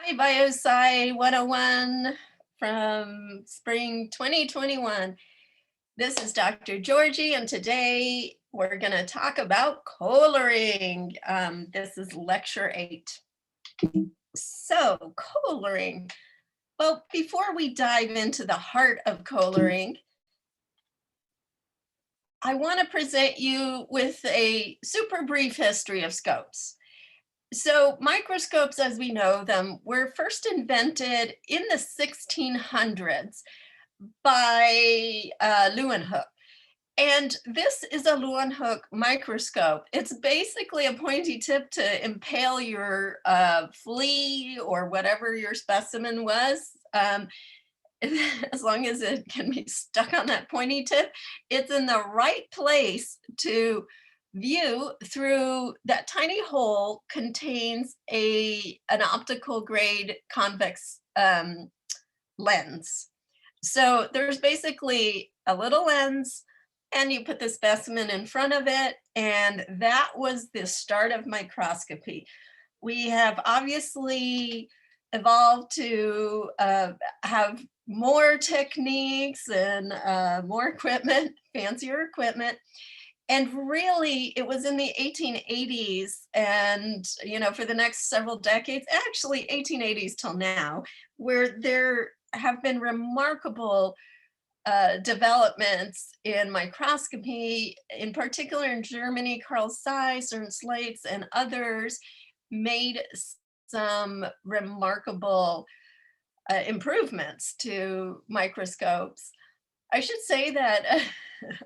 Hi, Biosci 101 from spring 2021. This is Dr. Giorgi, and today we're going to talk about Koehlering. This is lecture 8. So, Koehlering. Well, before we dive into the heart of Koehlering, I want to present you with a super brief history of scopes. So microscopes, as we know them, were first invented in the 1600s by Leeuwenhoek. And this is a Leeuwenhoek microscope. It's basically a pointy tip to impale your flea or whatever your specimen was. As long as it can be stuck on that pointy tip, it's in the right place to view through. That tiny hole contains an optical grade convex lens. So there's basically a little lens and you put the specimen in front of it, and that was the start of microscopy. We have obviously evolved to have more techniques and more equipment, fancier equipment. And really, it was in the 1880s and, for the next several decades, actually 1880s till now, where there have been remarkable developments in microscopy, in particular in Germany. Carl Zeiss, Ernst Leitz, and others made some remarkable improvements to microscopes. I should say that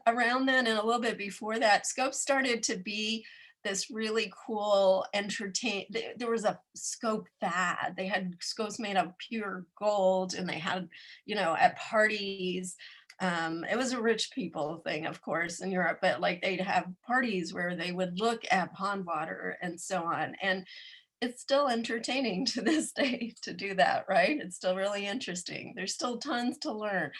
around then and a little bit before that, scopes started to be this really cool there was a scope fad. They had scopes made of pure gold, and they had, at parties, it was a rich people thing, of course, in Europe, but like they'd have parties where they would look at pond water and so on. And it's still entertaining to this day to do that, right? It's still really interesting. There's still tons to learn.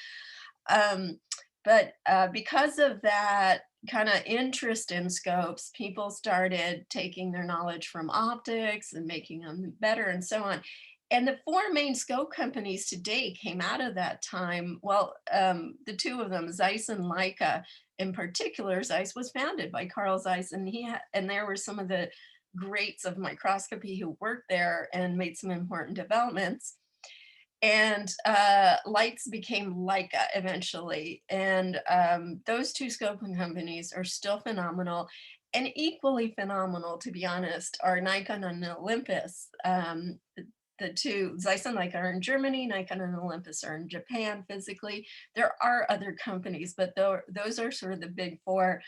But because of that kind of interest in scopes, people started taking their knowledge from optics and making them better and so on. And the four main scope companies today came out of that time. Well, the two of them, Zeiss and Leica in particular. Zeiss was founded by Carl Zeiss, and there were some of the greats of microscopy who worked there and made some important developments. And Lights became Leica eventually. And those two scoping companies are still phenomenal. And equally phenomenal, to be honest, are Nikon and Olympus. The two, Zeiss and Leica, are in Germany. Nikon and Olympus are in Japan physically. There are other companies, but those are sort of the big four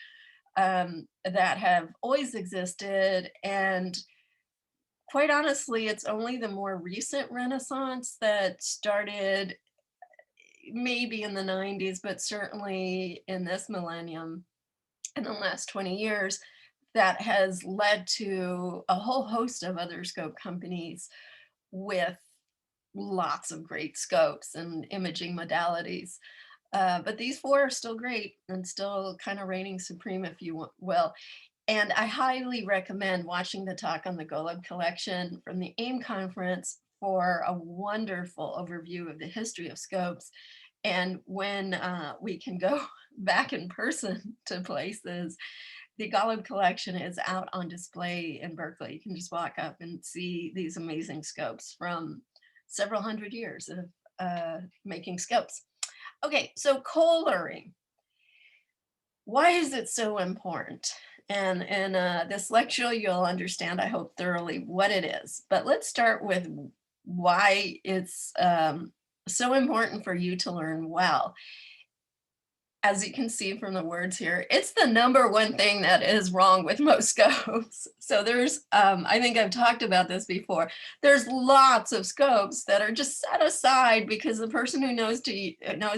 that have always existed. And quite honestly, it's only the more recent renaissance that started maybe in the 90s, but certainly in this millennium, in the last 20 years, that has led to a whole host of other scope companies with lots of great scopes and imaging modalities. But these four are still great and still kind of reigning supreme, if you will. And I highly recommend watching the talk on the Golub collection from the AIM conference for a wonderful overview of the history of scopes. And when we can go back in person to places, the Golub collection is out on display in Berkeley. You can just walk up and see these amazing scopes from several hundred years of making scopes. Okay, so Koehlering. Why is it so important? And in this lecture, you'll understand, I hope, thoroughly what it is. But let's start with why it's so important for you to learn well. As you can see from the words here, it's the number one thing that is wrong with most scopes. So there's, I think I've talked about this before, there's lots of scopes that are just set aside because the person who knows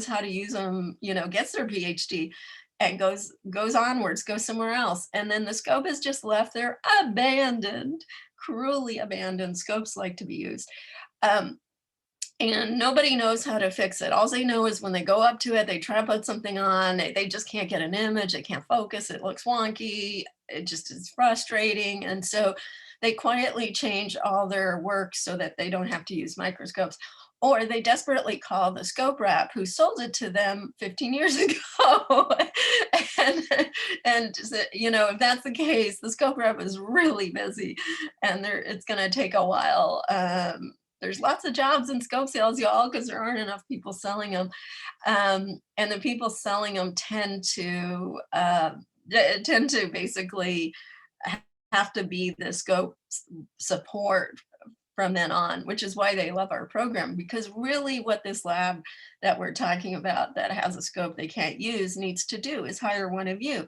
how to use them, gets their PhD and goes onwards, goes somewhere else. And then the scope is just left there abandoned, cruelly abandoned. Scopes like to be used. And nobody knows how to fix it. All they know is when they go up to it, they try to put something on, they just can't get an image, they can't focus, it looks wonky, it just is frustrating. And so they quietly change all their work so that they don't have to use microscopes. Or they desperately call the scope rep who sold it to them 15 years ago. and, if that's the case, the scope rep is really busy and it's going to take a while. There's lots of jobs in scope sales, y'all, because there aren't enough people selling them. And the people selling them tend to basically have to be the scope support from then on, which is why they love our program, because really what this lab that we're talking about that has a scope they can't use needs to do is hire one of you.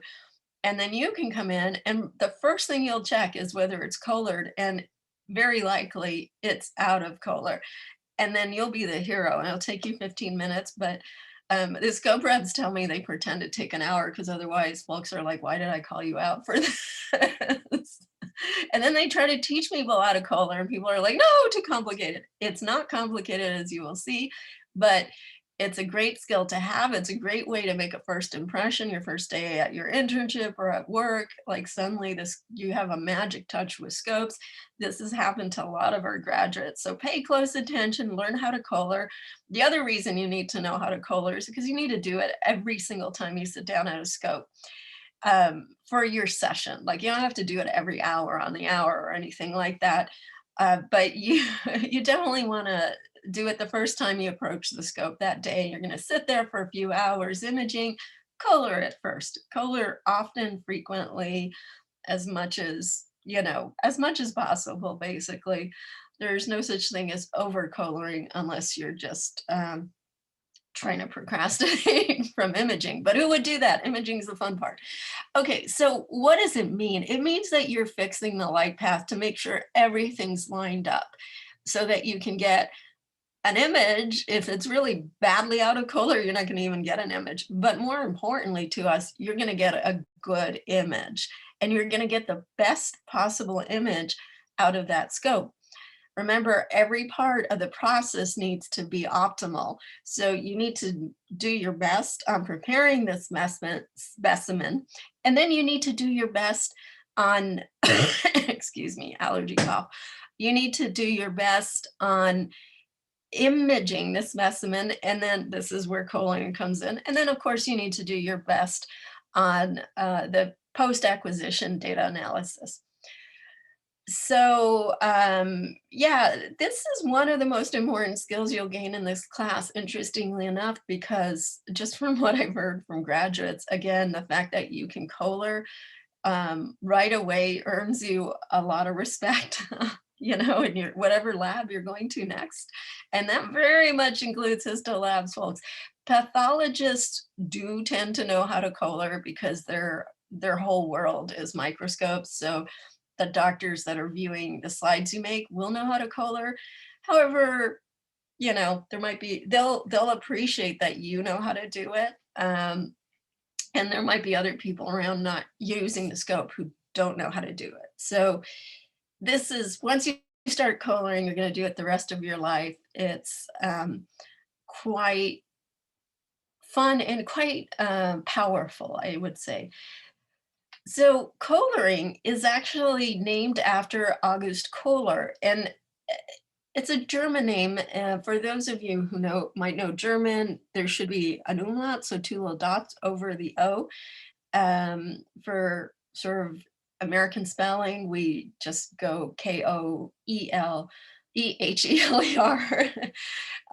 And then you can come in and the first thing you'll check is whether it's Koehlered, and very likely it's out of Koehler. And then you'll be the hero and it'll take you 15 minutes, but the scope reps tell me they pretend to take an hour because otherwise folks are like, why did I call you out for this? And then they try to teach people how to Koehler and people are like, no, too complicated. It's not complicated, as you will see, but it's a great skill to have. It's a great way to make a first impression, your first day at your internship or at work. Like suddenly you have a magic touch with scopes. This has happened to a lot of our graduates. So pay close attention, learn how to Koehler. The other reason you need to know how to Koehler is because you need to do it every single time you sit down at a scope. For your session. Like you don't have to do it every hour on the hour or anything like that. But you definitely want to do it the first time you approach the scope that day. You're going to sit there for a few hours imaging, Koehler it first. Koehler often, frequently, as much as possible, basically. There's no such thing as over Koehlering unless you're just trying to procrastinate from imaging. But who would do that? Imaging is the fun part. Okay, so what does it mean? It means that you're fixing the light path to make sure everything's lined up so that you can get an image. If it's really badly out of Koehler, you're not going to even get an image. But more importantly to us, you're going to get a good image and you're going to get the best possible image out of that scope. Remember, every part of the process needs to be optimal. So you need to do your best on preparing this specimen, and then you need to do your best on, excuse me, allergy cough. You need to do your best on imaging the specimen, and then this is where Koehlering comes in. And then, of course, you need to do your best on the post-acquisition data analysis. So yeah, this is one of the most important skills you'll gain in this class, interestingly enough, because just from what I've heard from graduates, again, the fact that you can Koehler right away earns you a lot of respect, in your whatever lab you're going to next. And that very much includes histo labs, folks. Pathologists do tend to know how to Koehler because their whole world is microscopes. So the doctors that are viewing the slides you make will know how to Koehler. However, there might be, they'll appreciate that you know how to do it. And there might be other people around not using the scope who don't know how to do it. So this is, once you start Koehlering, you're going to do it the rest of your life. It's quite fun and quite powerful, I would say. So Koehlering is actually named after August Koehler, and it's a German name. For those of you who might know German, there should be an umlaut, so two little dots over the O. For sort of American spelling, we just go Koehlehler.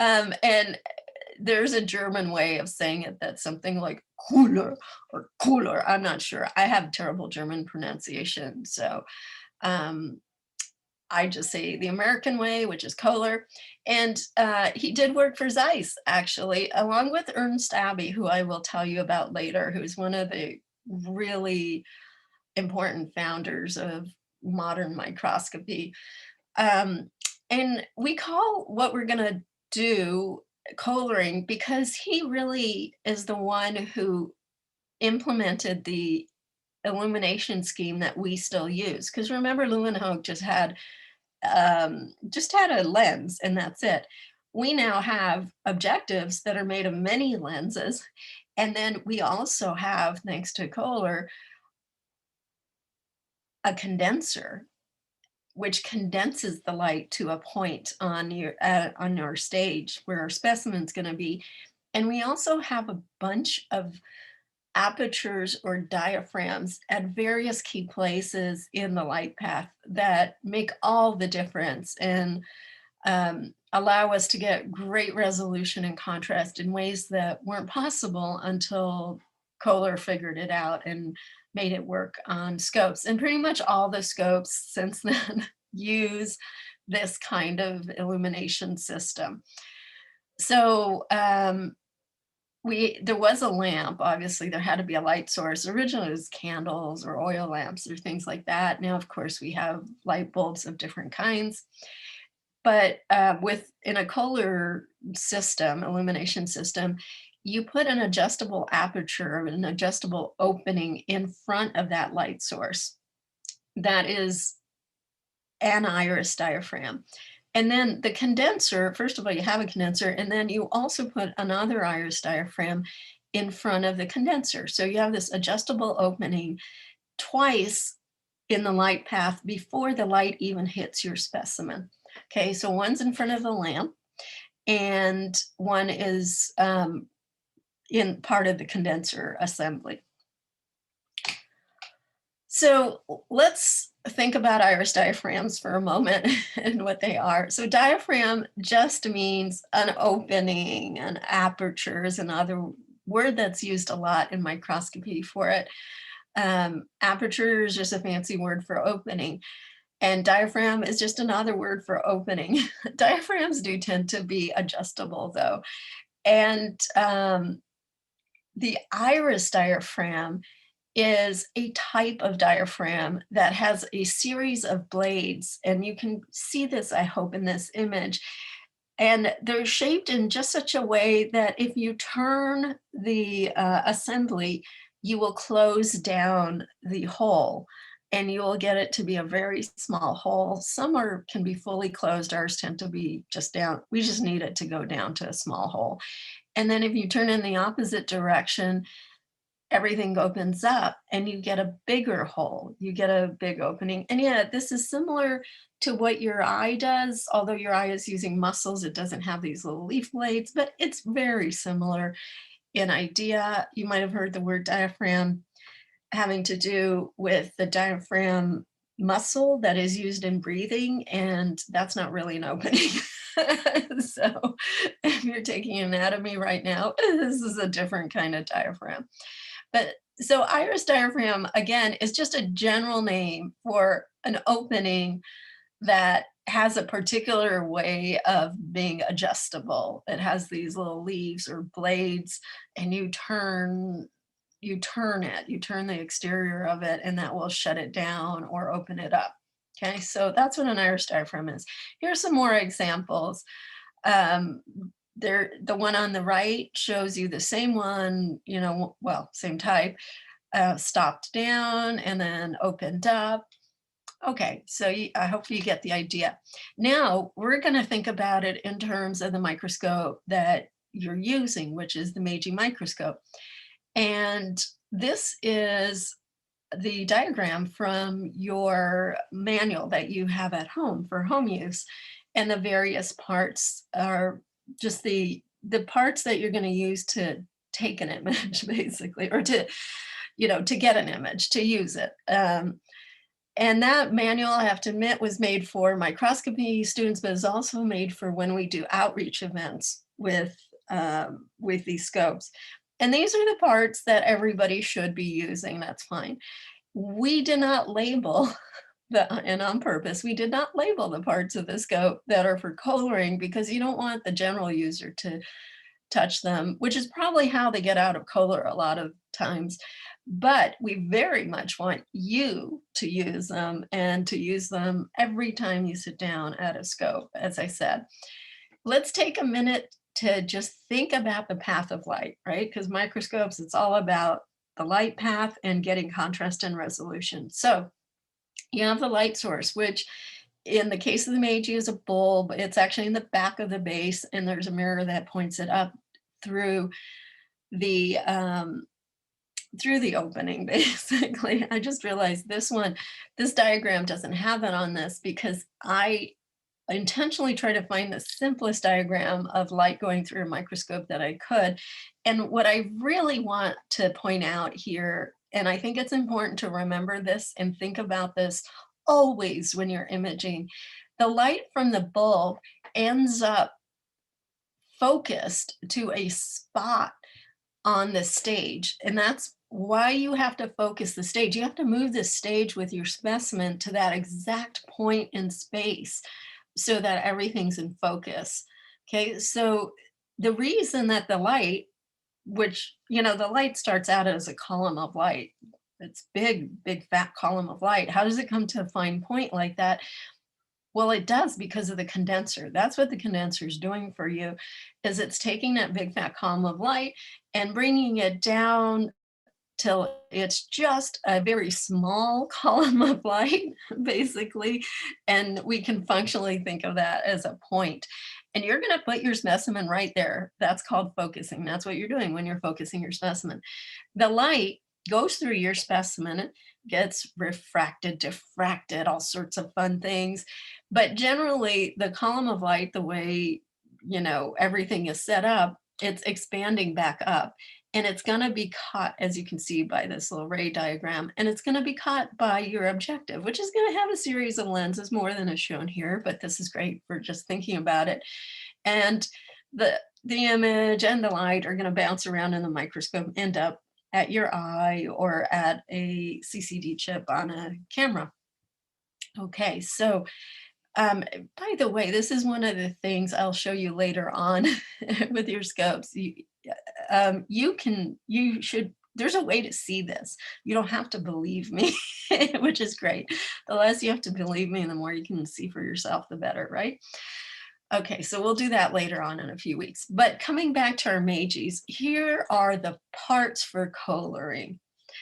And there's a German way of saying it that's something like Koehler or Koehler. I'm not sure. I have terrible German pronunciation. So I just say the American way, which is Koehler. And he did work for Zeiss, actually, along with Ernst Abbe, who I will tell you about later, who's one of the really important founders of modern microscopy. And we call what we're going to do Koehlering because he really is the one who implemented the illumination scheme that we still use. Because remember, Leeuwenhoek just had a lens and that's it. We now have objectives that are made of many lenses. And then we also have, thanks to Koehler, a condenser. which condenses the light to a point on our stage where our specimen's going to be. And we also have a bunch of apertures or diaphragms at various key places in the light path that make all the difference and allow us to get great resolution and contrast in ways that weren't possible until Koehler figured it out and made it work on scopes. And pretty much all the scopes since then use this kind of illumination system. So there was a lamp. Obviously there had to be a light source. Originally it was candles or oil lamps or things like that. Now, of course, we have light bulbs of different kinds. But in a Koehler system, illumination system, you put an adjustable aperture, an adjustable opening in front of that light source. That is an iris diaphragm. And then the condenser, first of all, you have a condenser, and then you also put another iris diaphragm in front of the condenser. So you have this adjustable opening twice in the light path before the light even hits your specimen. Okay, so one's in front of the lamp and one is in part of the condenser assembly. So let's think about iris diaphragms for a moment and what they are. So diaphragm just means an opening, an aperture is another word that's used a lot in microscopy for it. Aperture is just a fancy word for opening. And diaphragm is just another word for opening. Diaphragms do tend to be adjustable though. And the iris diaphragm is a type of diaphragm that has a series of blades. And you can see this, I hope, in this image. And they're shaped in just such a way that if you turn the assembly, you will close down the hole and you will get it to be a very small hole. Some can be fully closed. Ours tend to be just down. We just need it to go down to a small hole. And then if you turn in the opposite direction, everything opens up and you get a bigger hole. You get a big opening. And yeah, this is similar to what your eye does. Although your eye is using muscles, it doesn't have these little leaf blades, but it's very similar in idea. You might have heard the word diaphragm having to do with the diaphragm muscle that is used in breathing, and that's not really an opening. So if you're taking anatomy right now, this is a different kind of diaphragm. But so iris diaphragm, again, is just a general name for an opening that has a particular way of being adjustable. It has these little leaves or blades, and you turn the exterior of it, and that will shut it down or open it up. Okay, so that's what an iris diaphragm is. Here's some more examples. The one on the right shows you the same one, same type, stopped down and then opened up. Okay, so I hope you get the idea. Now we're going to think about it in terms of the microscope that you're using, which is the Meiji microscope. And this is the diagram from your manual that you have at home for home use. And the various parts are just the parts that you're going to use to take an image, basically, or to get an image, to use it. And that manual, I have to admit, was made for microscopy students, but is also made for when we do outreach events with these scopes. And these are the parts that everybody should be using. That's fine. We did not label and on purpose, we did not label the parts of the scope that are for Koehlering because you don't want the general user to touch them, which is probably how they get out of Koehler a lot of times. But we very much want you to use them and to use them every time you sit down at a scope, as I said. Let's take a minute to just think about the path of light, right? Because microscopes, it's all about the light path and getting contrast and resolution. So you have the light source, which in the case of the Meiji is a bulb. It's actually in the back of the base, and there's a mirror that points it up through the through the opening, basically. I just realized this diagram doesn't have it on this because I intentionally try to find the simplest diagram of light going through a microscope that I could. And what I really want to point out here, and I think it's important to remember this and think about this always when you're imaging, the light from the bulb ends up focused to a spot on the stage. And that's why you have to focus the stage. You have to move the stage with your specimen to that exact point in space so that everything's in focus. Okay, so the reason that the light, which, the light starts out as a column of light, it's big fat column of light. How does it come to a fine point like that? Well, it does because of the condenser. That's what the condenser is doing for you, is it's taking that big fat column of light and bringing it down till it's just a very small column of light, basically. And we can functionally think of that as a point. And you're going to put your specimen right there. That's called focusing. That's what you're doing when you're focusing your specimen. The light goes through your specimen, gets refracted, diffracted, all sorts of fun things. But generally, the column of light, the way, everything is set up, it's expanding back up. And it's going to be caught, as you can see by this little ray diagram, and it's going to be caught by your objective, which is going to have a series of lenses, more than is shown here, but this is great for just thinking about it. And the image and the light are going to bounce around in the microscope, end up at your eye or at a CCD chip on a camera. Okay, so by the way, this is one of the things I'll show you later on with your scopes. There's a way to see this. You don't have to believe me, which is great. The less you have to believe me, the more you can see for yourself, the better, right? Okay, so we'll do that later on in a few weeks. But coming back to our Meijis, here are the parts for Koehlering.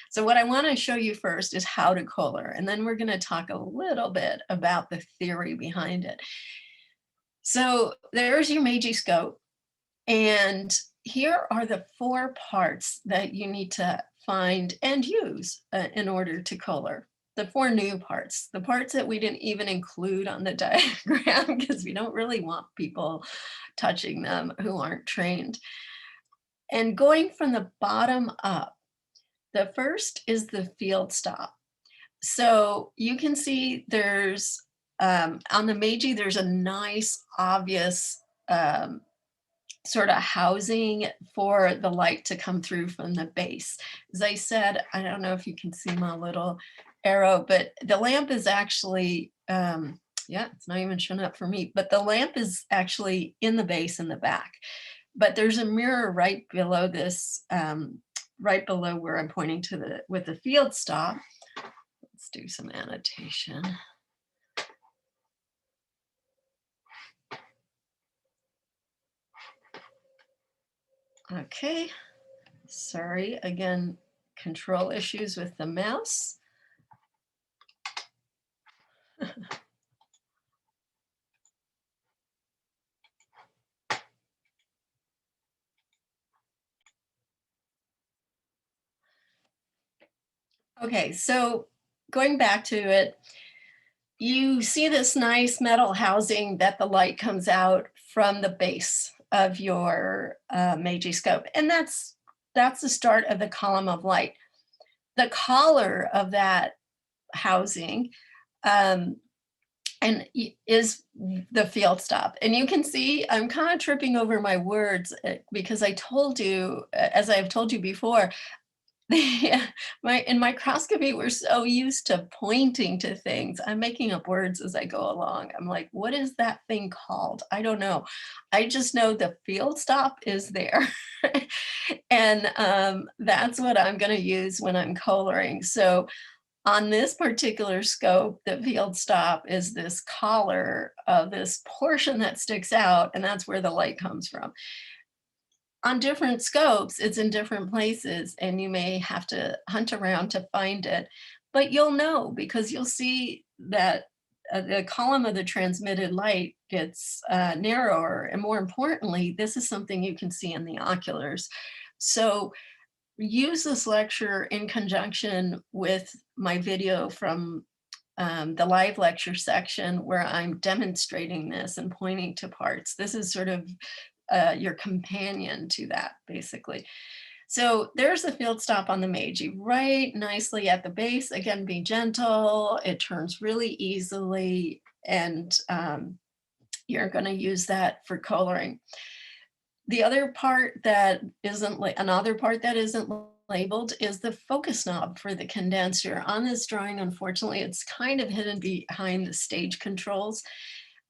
So what I want to show you first is how to Koehler, and then we're going to talk a little bit about the theory behind it. So there's your Meiji scope, and here are the 4 parts that you need to find and use in order to Koehler. The 4 new parts, the parts that we didn't even include on the diagram because we don't really want people touching them who aren't trained. And going from the bottom up, the first is the field stop. So you can see there's, on the Meiji, there's a nice, obvious sort of housing for the light to come through from the base. As I said, I don't know if you can see my little arrow, but the lamp is actually, yeah, it's not even showing up for me, but the lamp is actually in the base in the back. But there's a mirror right below this, right below where I'm pointing to with the field stop. Let's do some annotation. Okay, sorry, again, control issues with the mouse. Okay, so going back to it, you see this nice metal housing that the light comes out from the base of your Meiji scope, and that's the start of the column of light. The collar of that housing and is the field stop. And you can see I'm kind of tripping over my words because I told you, as I've told you before, in microscopy, we're so used to pointing to things. I'm making up words as I go along. I'm like, what is that thing called? I don't know. I just know the field stop is there. And that's what I'm going to use when I'm Koehlering. So on this particular scope, the field stop is this collar of this portion that sticks out, and that's where the light comes from. On different scopes, it's in different places, and you may have to hunt around to find it, but you'll know because you'll see that the column of the transmitted light gets narrower, and more importantly, this is something you can see in the oculars. So use this lecture in conjunction with my video from the live lecture section where I'm demonstrating this and pointing to parts. This is sort of your companion to that, basically. So there's the field stop on the Meiji, right nicely at the base. Again, be gentle. It turns really easily, and you're going to use that for Koehlering. The other part that isn't another part that isn't labeled is the focus knob for the condenser. On this drawing, unfortunately, it's kind of hidden behind the stage controls,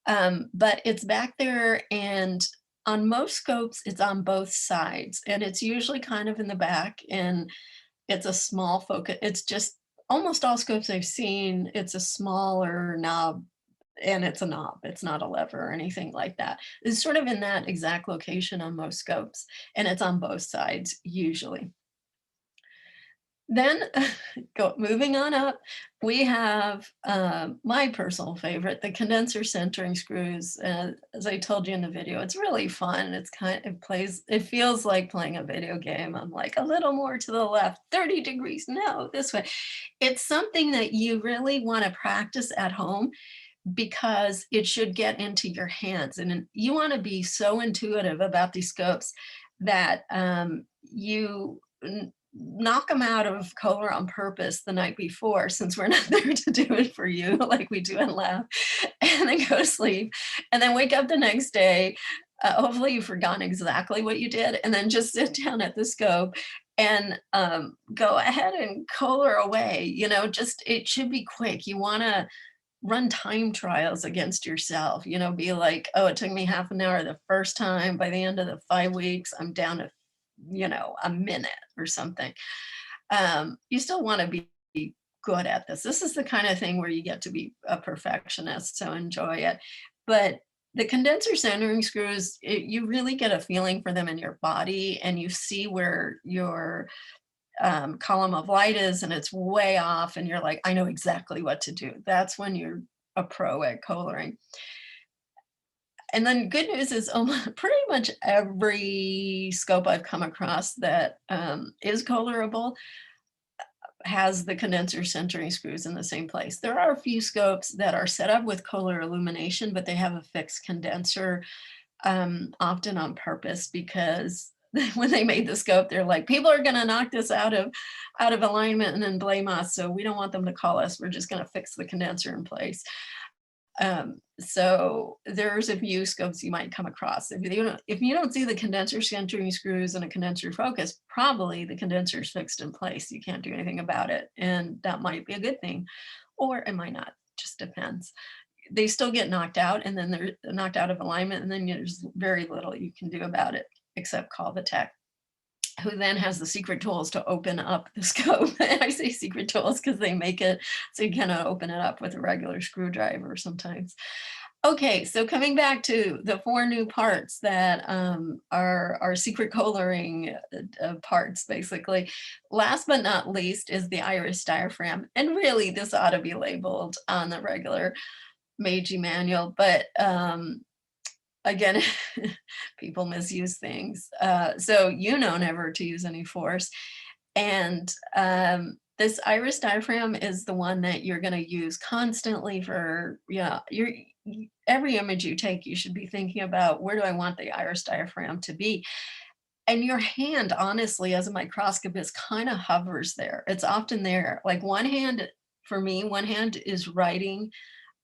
but it's back there, and on most scopes, it's on both sides, and it's usually kind of in the back, and it's a small focus. It's just almost all scopes I've seen, it's a smaller knob, and it's a knob. It's not a lever or anything like that. It's sort of in that exact location on most scopes, and it's on both sides usually. Then moving on up, we have my personal favorite, the condenser centering screws. As I told you in the video, it's really fun. It feels like playing a video game. I'm like a little more to the left, 30 degrees, no, this way. It's something that you really want to practice at home because it should get into your hands. And you want to be so intuitive about these scopes that you knock them out of Kohler on purpose the night before, since we're not there to do it for you like we do in lab, and then go to sleep, and then wake up the next day. Hopefully you've forgotten exactly what you did, and then just sit down at the scope and go ahead and Kohler away. You know, just it should be quick. You want to run time trials against yourself, you know, be like, oh, it took me half an hour the first time. By the end of the 5 weeks, I'm down to, you know, a minute or something. You still want to be good at this. This is the kind of thing where you get to be a perfectionist, so enjoy it. But the condenser centering screws, you really get a feeling for them in your body, and you see where your column of light is, and it's way off, and you're like, I know exactly what to do. That's when you're a pro at Koehlering. And then good news is pretty much every scope I've come across that is Kohlerable has the condenser centering screws in the same place. There are a few scopes that are set up with Kohler illumination, but they have a fixed condenser, often on purpose, because when they made the scope, they're like, people are going to knock this out of alignment and then blame us. So we don't want them to call us. We're just going to fix the condenser in place. So there's a few scopes you might come across. If you don't see the condenser centering screws and a condenser focus, probably the condenser is fixed in place. You can't do anything about it. And that might be a good thing, or it might not, just depends. They still get knocked out, and then they're knocked out of alignment, and then there's very little you can do about it except call the tech, who then has the secret tools to open up the scope. And I say secret tools because they make it so you cannot open it up with a regular screwdriver sometimes. Okay, so coming back to the 4 new parts that are secret Koehlering parts, basically. Last but not least is the iris diaphragm. And really, this ought to be labeled on the regular Meiji manual, but again, people misuse things. So you know never to use any force. And this iris diaphragm is the one that you're going to use constantly for, every image you take, you should be thinking about, where do I want the iris diaphragm to be? And your hand, honestly, as a microscopist, kind of hovers there. It's often there. Like one hand, for me, one hand is writing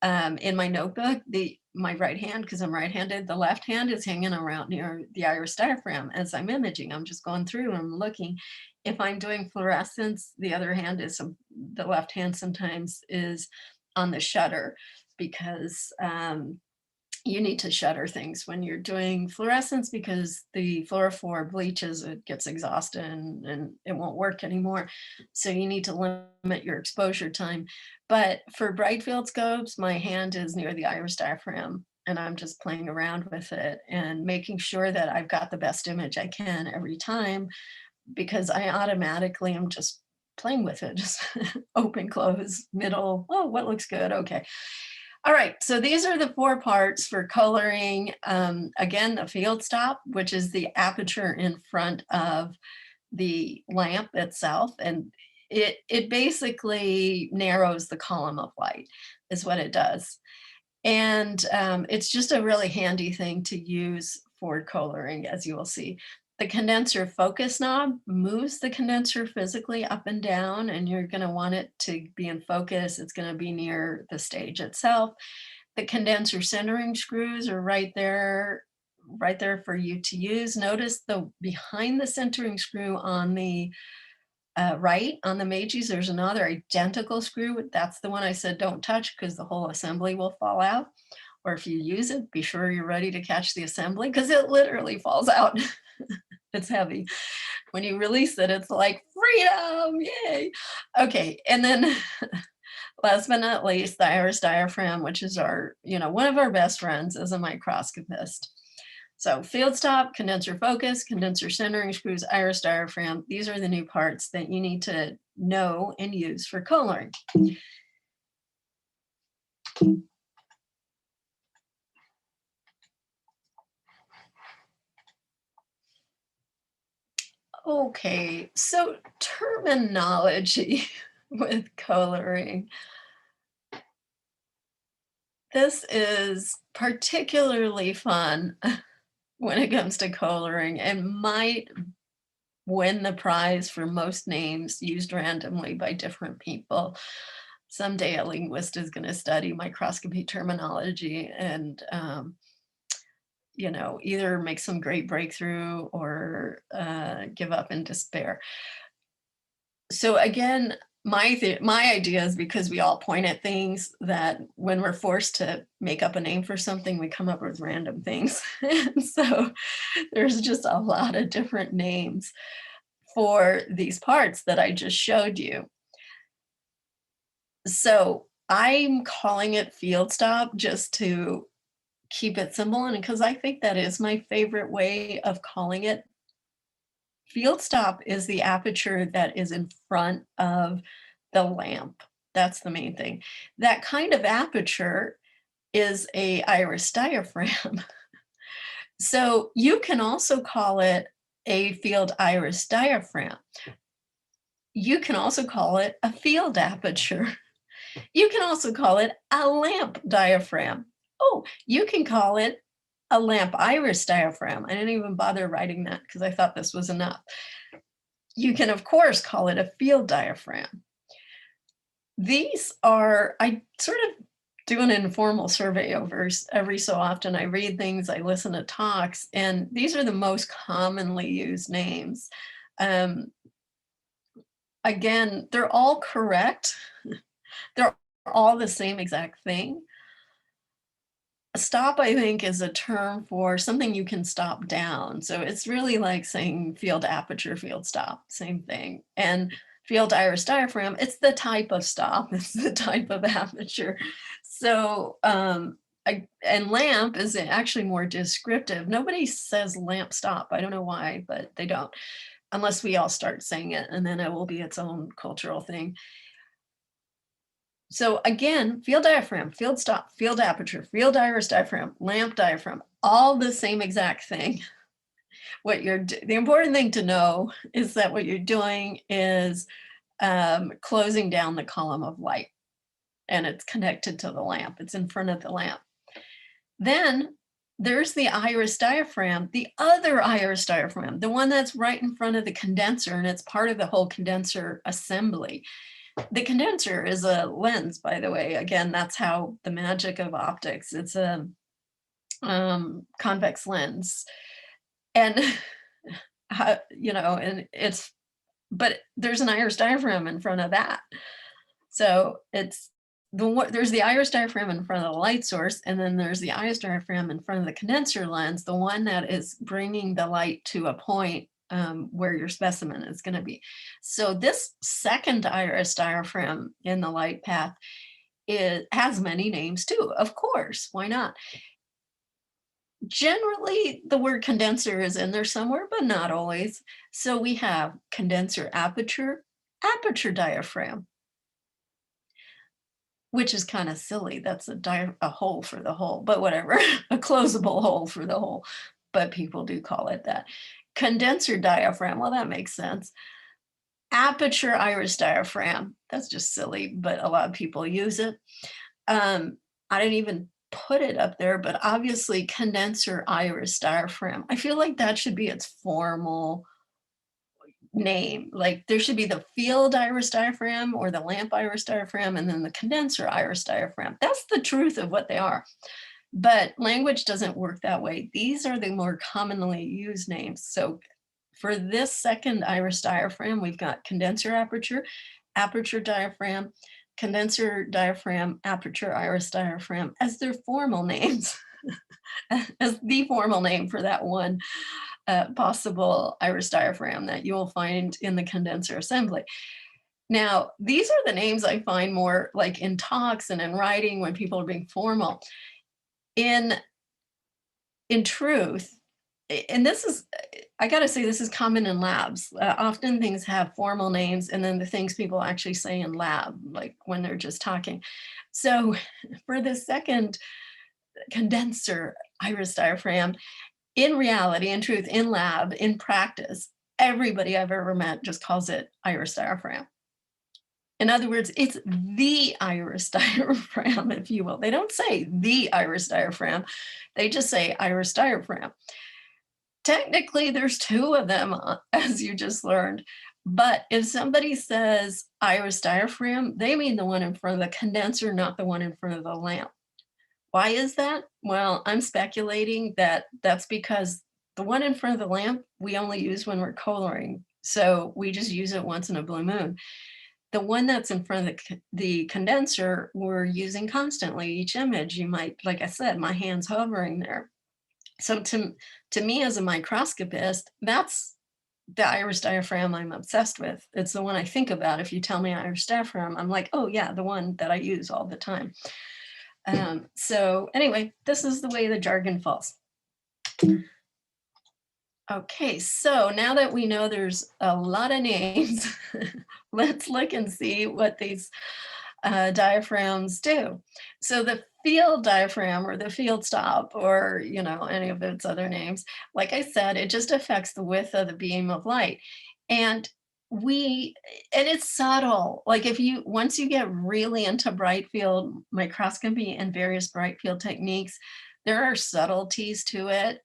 in my notebook, my right hand, because I'm right-handed, the left hand is hanging around near the iris diaphragm as I'm imaging. I'm just going through and I'm looking. If I'm doing fluorescence, the other hand is, the left hand sometimes is on the shutter, because you need to shutter things when you're doing fluorescence, because the fluorophore bleaches, it gets exhausted and it won't work anymore. So you need to limit your exposure time. But for bright field scopes, my hand is near the iris diaphragm, and I'm just playing around with it and making sure that I've got the best image I can every time, because I automatically am just playing with it, just open, close, middle. Oh, what looks good? Okay. All right, so these are the 4 parts for Koehlering. Again, the field stop, which is the aperture in front of the lamp itself, and it basically narrows the column of light is what it does. And it's just a really handy thing to use for Koehlering, as you will see. The condenser focus knob moves the condenser physically up and down, and you're going to want it to be in focus. It's going to be near the stage itself. The condenser centering screws are right there for you to use. Notice the behind the centering screw on the right on the Meiji's, there's another identical screw. That's the one I said don't touch because the whole assembly will fall out. Or if you use it, be sure you're ready to catch the assembly because it literally falls out. It's heavy. When you release it, it's like freedom, yay. Okay, and then last but not least, the iris diaphragm, which is our, one of our best friends as a microscopist. So field stop, condenser focus, condenser centering screws, iris diaphragm. These are the new parts that you need to know and use for Koehlering. Okay, so terminology with Koehlering. This is particularly fun when it comes to Koehlering and might win the prize for most names used randomly by different people. Someday a linguist is going to study microscopy terminology and either make some great breakthrough or give up in despair. So again, my idea is because we all point at things that when we're forced to make up a name for something, we come up with random things. And so there's just a lot of different names for these parts that I just showed you. So I'm calling it field stop just to keep it simple, and because I think that is my favorite way of calling it. Field stop is the aperture that is in front of the lamp. That's the main thing. That kind of aperture is a iris diaphragm. So you can also call it a field iris diaphragm. You can also call it a field aperture. You can also call it a lamp diaphragm. Oh, you can call it a lamp iris diaphragm. I didn't even bother writing that because I thought this was enough. You can, of course, call it a field diaphragm. These are, I sort of do an informal survey over every so often. I read things, I listen to talks, and these are the most commonly used names. Again, they're all correct. They're all the same exact thing. Stop, I think, is a term for something you can stop down. So it's really like saying field aperture, field stop, same thing. And field iris diaphragm, it's the type of stop, it's the type of aperture. So, and lamp is actually more descriptive. Nobody says lamp stop. I don't know why, but they don't, unless we all start saying it, and then it will be its own cultural thing. So again, field diaphragm, field stop, field aperture, field iris diaphragm, lamp diaphragm, all the same exact thing. The important thing to know is that what you're doing is closing down the column of light, and it's connected to the lamp. It's in front of the lamp. Then there's the iris diaphragm, the other iris diaphragm, the one that's right in front of the condenser, and it's part of the whole condenser assembly. The condenser is a lens, by the way. Again, that's how the magic of optics. It's a convex lens, and but there's an iris diaphragm in front of that. So there's the iris diaphragm in front of the light source, and then there's the iris diaphragm in front of the condenser lens, the one that is bringing the light to a point where your specimen is going to be. So this second iris diaphragm in the light path, it has many names too, of course, why not? Generally, the word condenser is in there somewhere, but not always. So we have condenser aperture, aperture diaphragm, which is kind of silly. That's a hole for the hole, but whatever, a closable hole for the hole, but people do call it that. Condenser diaphragm, well, that makes sense. Aperture iris diaphragm, that's just silly, but a lot of people use it. I didn't even put it up there, but obviously condenser iris diaphragm. I feel like that should be its formal name. Like there should be the field iris diaphragm or the lamp iris diaphragm and then the condenser iris diaphragm. That's the truth of what they are. But language doesn't work that way. These are the more commonly used names. So for this second iris diaphragm, we've got condenser aperture, aperture diaphragm, condenser diaphragm, aperture iris diaphragm as their formal names, as the formal name for that one possible iris diaphragm that you will find in the condenser assembly. Now, these are the names I find more like in talks and in writing when people are being formal. In truth, and this is, I gotta say, this is common in labs. Often things have formal names and then the things people actually say in lab, like when they're just talking. So for the second condenser iris diaphragm, in reality, in truth, in lab, in practice, everybody I've ever met just calls it iris diaphragm. In other words, it's the iris diaphragm, if you will. They don't say the iris diaphragm, they just say iris diaphragm. Technically, there's two of them, as you just learned. But if somebody says iris diaphragm, they mean the one in front of the condenser, not the one in front of the lamp. Why is that? Well, I'm speculating that that's because the one in front of the lamp, we only use when we're Koehlering. So we just use it once in a blue moon. The one that's in front of the condenser, we're using constantly each image. You might, like I said, my hand's hovering there. So to me as a microscopist, that's the iris diaphragm I'm obsessed with. It's the one I think about. If you tell me iris diaphragm, I'm like, oh yeah, the one that I use all the time. So anyway, this is the way the jargon falls. Okay, so now that we know there's a lot of names, let's look and see what these diaphragms do. So the field diaphragm or the field stop or, you know, any of its other names, like I said, it just affects the width of the beam of light. And it's subtle. Like if you, once you get really into bright field microscopy and various bright field techniques, there are subtleties to it.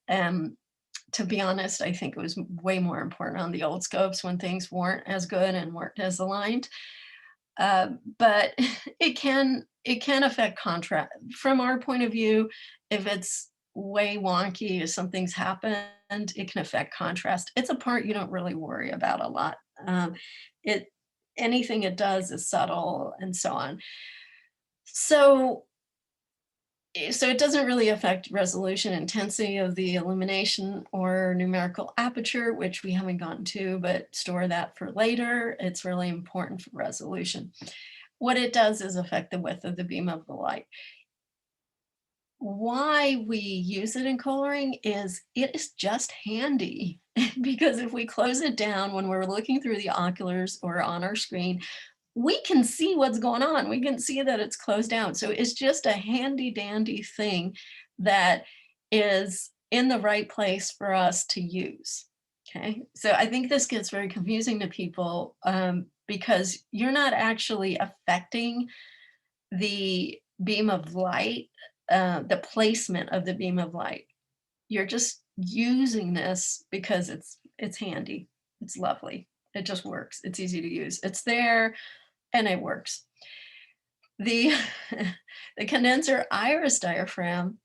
To be honest, I think it was way more important on the old scopes when things weren't as good and weren't as aligned. But it can affect contrast. From our point of view, if it's way wonky, if something's happened, it can affect contrast. It's a part you don't really worry about a lot. It anything it does is subtle and so on. So it doesn't really affect resolution, intensity of the illumination or numerical aperture, which we haven't gotten to, but store that for later. It's really important for resolution. What it does is affect the width of the beam of the light. Why we use it in Koehlering is it is just handy because if we close it down when we're looking through the oculars or on our screen, we can see what's going on. We can see that it's closed down. So it's just a handy dandy thing that is in the right place for us to use. Okay, so I think this gets very confusing to people because you're not actually affecting the beam of light, the placement of the beam of light. You're just using this because it's handy. It's lovely. It just works. It's easy to use. It's there and it works. The condenser iris diaphragm,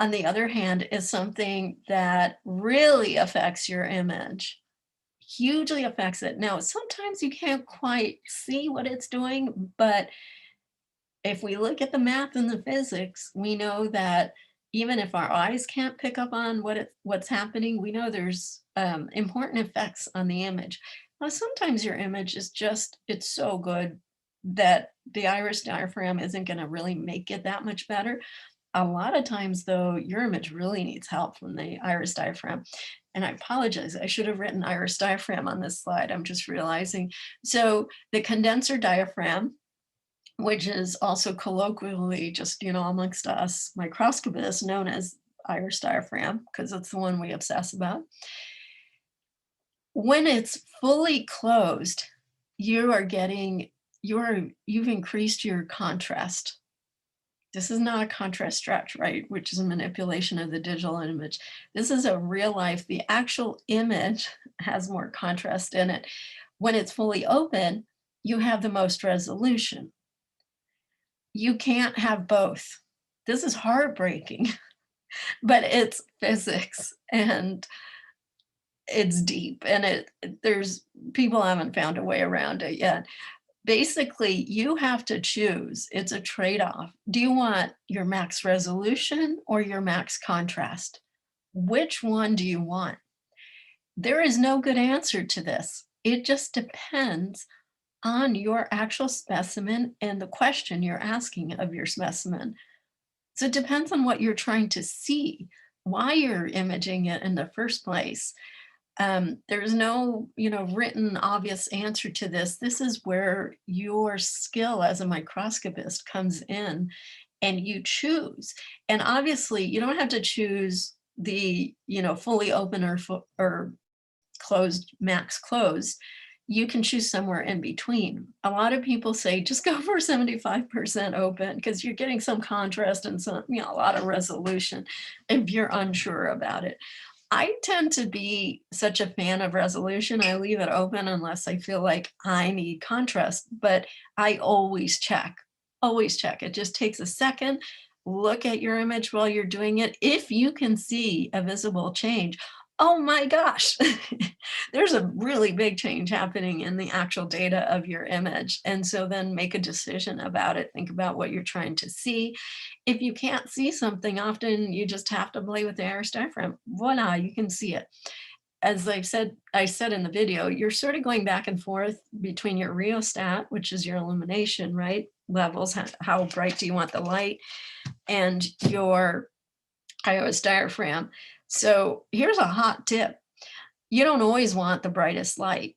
on the other hand, is something that really affects your image, hugely affects it. Now, sometimes you can't quite see what it's doing, but if we look at the math and the physics, we know that even if our eyes can't pick up on what's happening, we know there's important effects on the image. Now, sometimes your image is just, it's so good that the iris diaphragm isn't going to really make it that much better. A lot of times, though, your image really needs help from the iris diaphragm. And I apologize, I should have written iris diaphragm on this slide. I'm just realizing. So the condenser diaphragm, which is also colloquially just, you know, amongst us microscopists known as iris diaphragm, because it's the one we obsess about. When it's fully closed, you've increased your contrast. This is not a contrast stretch, right? Which is a manipulation of the digital image. This is a real life, the actual image has more contrast in it. When it's fully open, you have the most resolution. You can't have both. This is heartbreaking, but it's physics and it's deep, and there's people haven't found a way around it yet. Basically, you have to choose. It's a trade-off. Do you want your max resolution or your max contrast? Which one do you want? There is no good answer to this. It just depends on your actual specimen and the question you're asking of your specimen. So it depends on what you're trying to see, why you're imaging it in the first place. There's no, written obvious answer to this. This is where your skill as a microscopist comes in, and you choose. And obviously, you don't have to choose the, fully open or closed, max closed. You can choose somewhere in between. A lot of people say just go for 75% open because you're getting some contrast and some, a lot of resolution if you're unsure about it. I tend to be such a fan of resolution. I leave it open unless I feel like I need contrast, but I always check, always check. It just takes a second. Look at your image while you're doing it. If you can see a visible change, oh my gosh, there's a really big change happening in the actual data of your image. And so then make a decision about it. Think about what you're trying to see. If you can't see something, often you just have to play with the iris diaphragm. Voila, you can see it. As I said in the video, you're sort of going back and forth between your rheostat, which is your illumination, right? Levels, how bright do you want the light, and your iris diaphragm. So here's a hot tip. You don't always want the brightest light.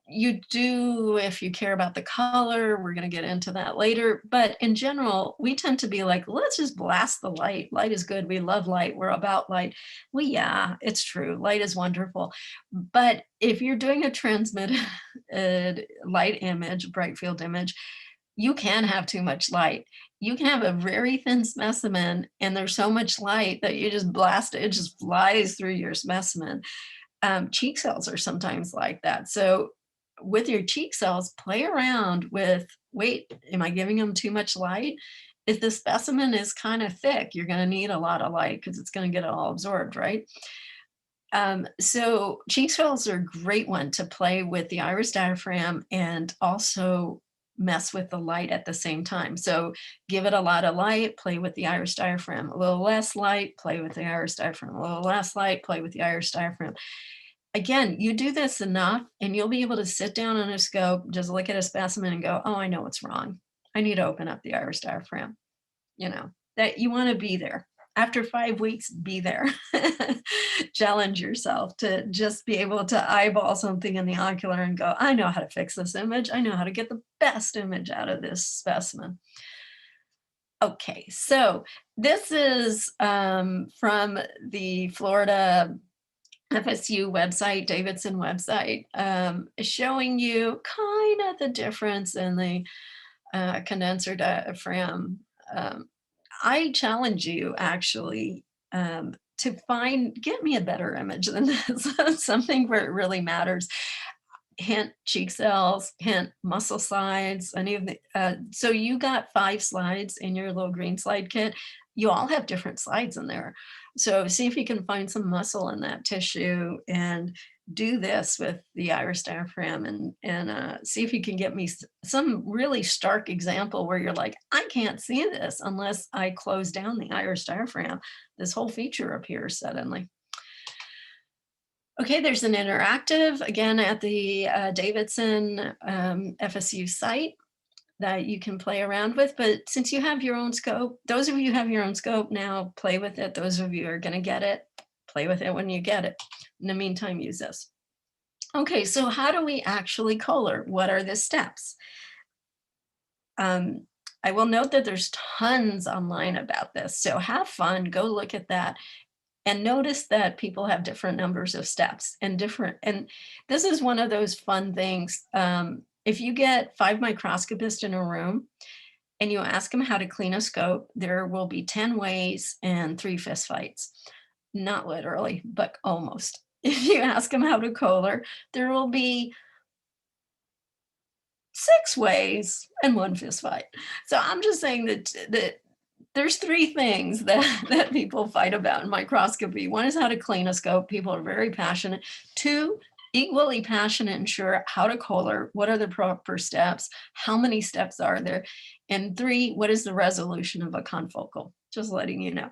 You do if you care about the color. We're going to get into that later. But in general, we tend to be like, let's just blast the light. Light is good. We love light. We're about light. Well, yeah, it's true. Light is wonderful. But if you're doing a transmitted light image, bright field image, you can have too much light. You can have a very thin specimen and there's so much light that you just blast it. It just flies through your specimen. Cheek cells are sometimes like that. So with your cheek cells, play around with, wait, am I giving them too much light? If the specimen is kind of thick, you're going to need a lot of light because it's going to get it all absorbed, right? So cheek cells are a great one to play with the iris diaphragm and also mess with the light at the same time. So give it a lot of light, play with the iris diaphragm. A little less light, play with the iris diaphragm. A little less light, play with the iris diaphragm. Again, you do this enough and you'll be able to sit down on a scope, just look at a specimen and go, oh, I know what's wrong. I need to open up the iris diaphragm. That you want to be there. After 5 weeks, be there. Challenge yourself to just be able to eyeball something in the ocular and go, I know how to fix this image. I know how to get the best image out of this specimen. Okay, so this is from the Florida FSU website, Davidson website, showing you kind of the difference in the condenser diaphragm. I challenge you actually to get me a better image than this, something where it really matters. Hint cheek cells, hint muscle slides, any of the, so you got 5 slides in your little green slide kit. You all have different slides in there. So see if you can find some muscle in that tissue and do this with the iris diaphragm and see if you can get me some really stark example where you're like, I can't see this unless I close down the iris diaphragm. This whole feature appears suddenly. Okay, there's an interactive, again, at the Davidson FSU site that you can play around with. But since you have your own scope, those of you who have your own scope now, play with it. Those of you who are going to get it, play with it when you get it. In the meantime, use this. Okay, so how do we actually color? What are the steps? I will note that there's tons online about this, so have fun, go look at that, and notice that people have different numbers of steps and this is one of those fun things. If you get 5 microscopists in a room and you ask them how to clean a scope, there will be 10 ways and 3 fistfights. Not literally, but almost. If you ask them how to Kohler, there will be 6 ways and 1 fistfight. So I'm just saying that there's 3 things that that people fight about in microscopy. One is how to clean a scope. People are very passionate. 2, equally passionate and sure how to Kohler. What are the proper steps? How many steps are there? And 3, what is the resolution of a confocal? Just letting you know.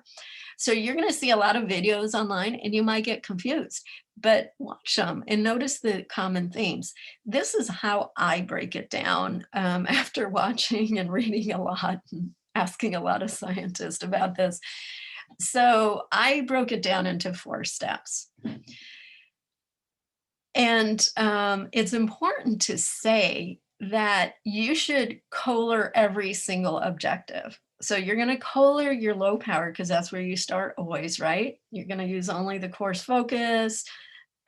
So you're going to see a lot of videos online and you might get confused, but watch them and notice the common themes. This is how I break it down after watching and reading a lot and asking a lot of scientists about this. So I broke it down into 4 steps. And it's important to say that you should Kohler every single objective. So you're going to Kohler your low power because that's where you start always, right? You're going to use only the coarse focus.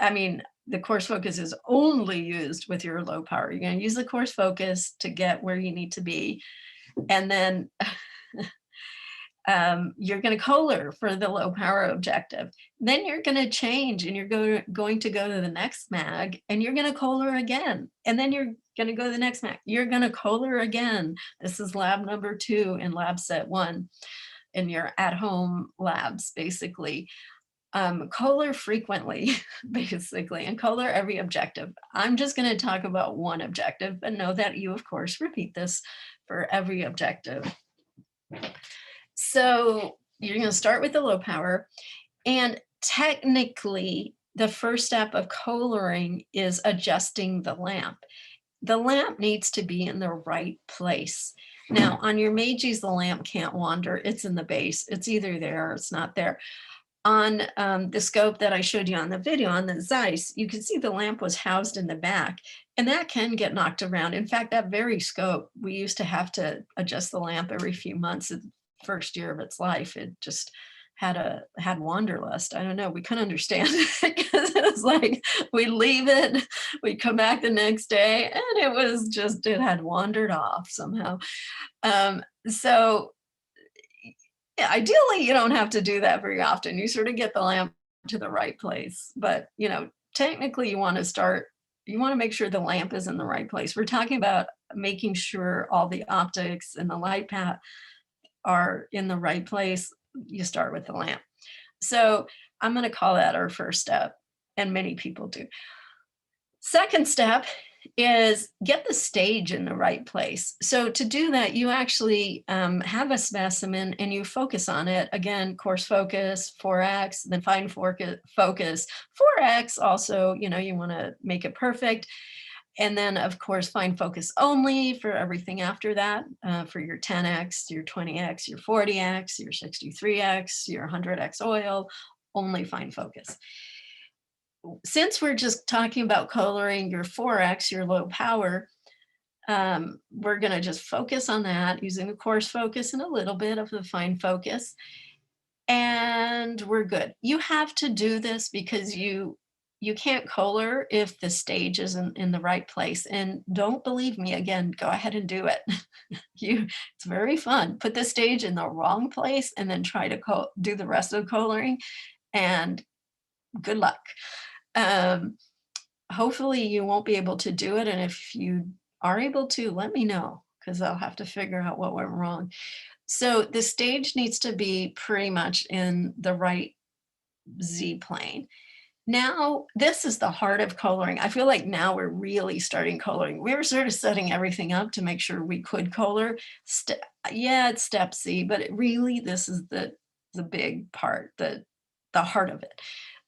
I mean, the coarse focus is only used with your low power. You're going to use the coarse focus to get where you need to be. And then you're going to Kohler for the low power objective. Then you're going to change and you're going to go to the next mag and you're going to Kohler again. And then you're going to go to the next mag. You're going to Kohler again. This is lab number 2 in lab set 1 in your at-home labs, basically. Kohler frequently, basically, and Kohler every objective. I'm just going to talk about one objective, but know that you, of course, repeat this for every objective. So you're going to start with the low power, and technically the first step of Koehlering is adjusting the lamp. The lamp needs to be in the right place. Now on your Meijis, the lamp can't wander. It's in the base. It's either there or it's not there. On the scope that I showed you on the video on the Zeiss, you can see the lamp was housed in the back, and that can get knocked around. In fact, that very scope, we used to have to adjust the lamp every few months. The first year of its life, it just had wanderlust. I don't know. We couldn't understand it because it was like we'd leave it, we'd come back the next day, and it had wandered off somehow. So yeah, ideally, you don't have to do that very often. You sort of get the lamp to the right place. But, technically you want to make sure the lamp is in the right place. We're talking about making sure all the optics and the light path are in the right place. You start with the lamp. So I'm going to call that our first step, and many people do. Second step is get the stage in the right place. So to do that, you actually have a specimen and you focus on it. Again, coarse focus, 4x, then fine focus. 4x also, you want to make it perfect. And then, of course, fine focus only for everything after that, for your 10x, your 20x, your 40x, your 63x, your 100x oil, only fine focus. Since we're just talking about Koehlering your 4x, your low power, we're going to just focus on that using the coarse focus and a little bit of the fine focus. And we're good. You have to do this because you can't Koehler if the stage isn't in the right place. And don't believe me, again, go ahead and do it. It's very fun. Put the stage in the wrong place and then try to do the rest of Koehlering, and good luck. Hopefully you won't be able to do it. And if you are able to, let me know, because I'll have to figure out what went wrong. So the stage needs to be pretty much in the right Z plane. Now, this is the heart of Koehlering. I feel like now we're really starting Koehlering. We were sort of setting everything up to make sure we could Koehler. Yeah, it's step C, but really this is the big part, the heart of it.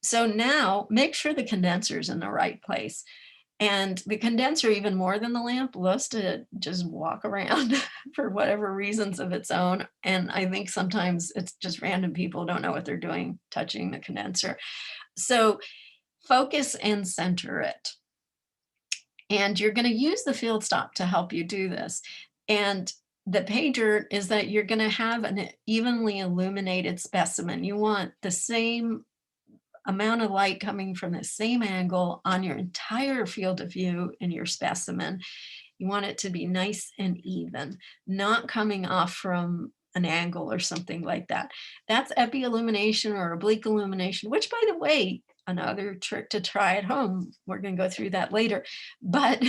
So now make sure the condenser is in the right place. And the condenser, even more than the lamp, loves to just walk around for whatever reasons of its own. And I think sometimes it's just random people don't know what they're doing touching the condenser. So focus and center it. And you're going to use the field stop to help you do this. And the pay dirt is that you're going to have an evenly illuminated specimen. You want the same amount of light coming from the same angle on your entire field of view in your specimen. You want it to be nice and even, not coming off from an angle or something like that. That's epi-illumination or oblique illumination, which, by the way, another trick to try at home. We're going to go through that later. But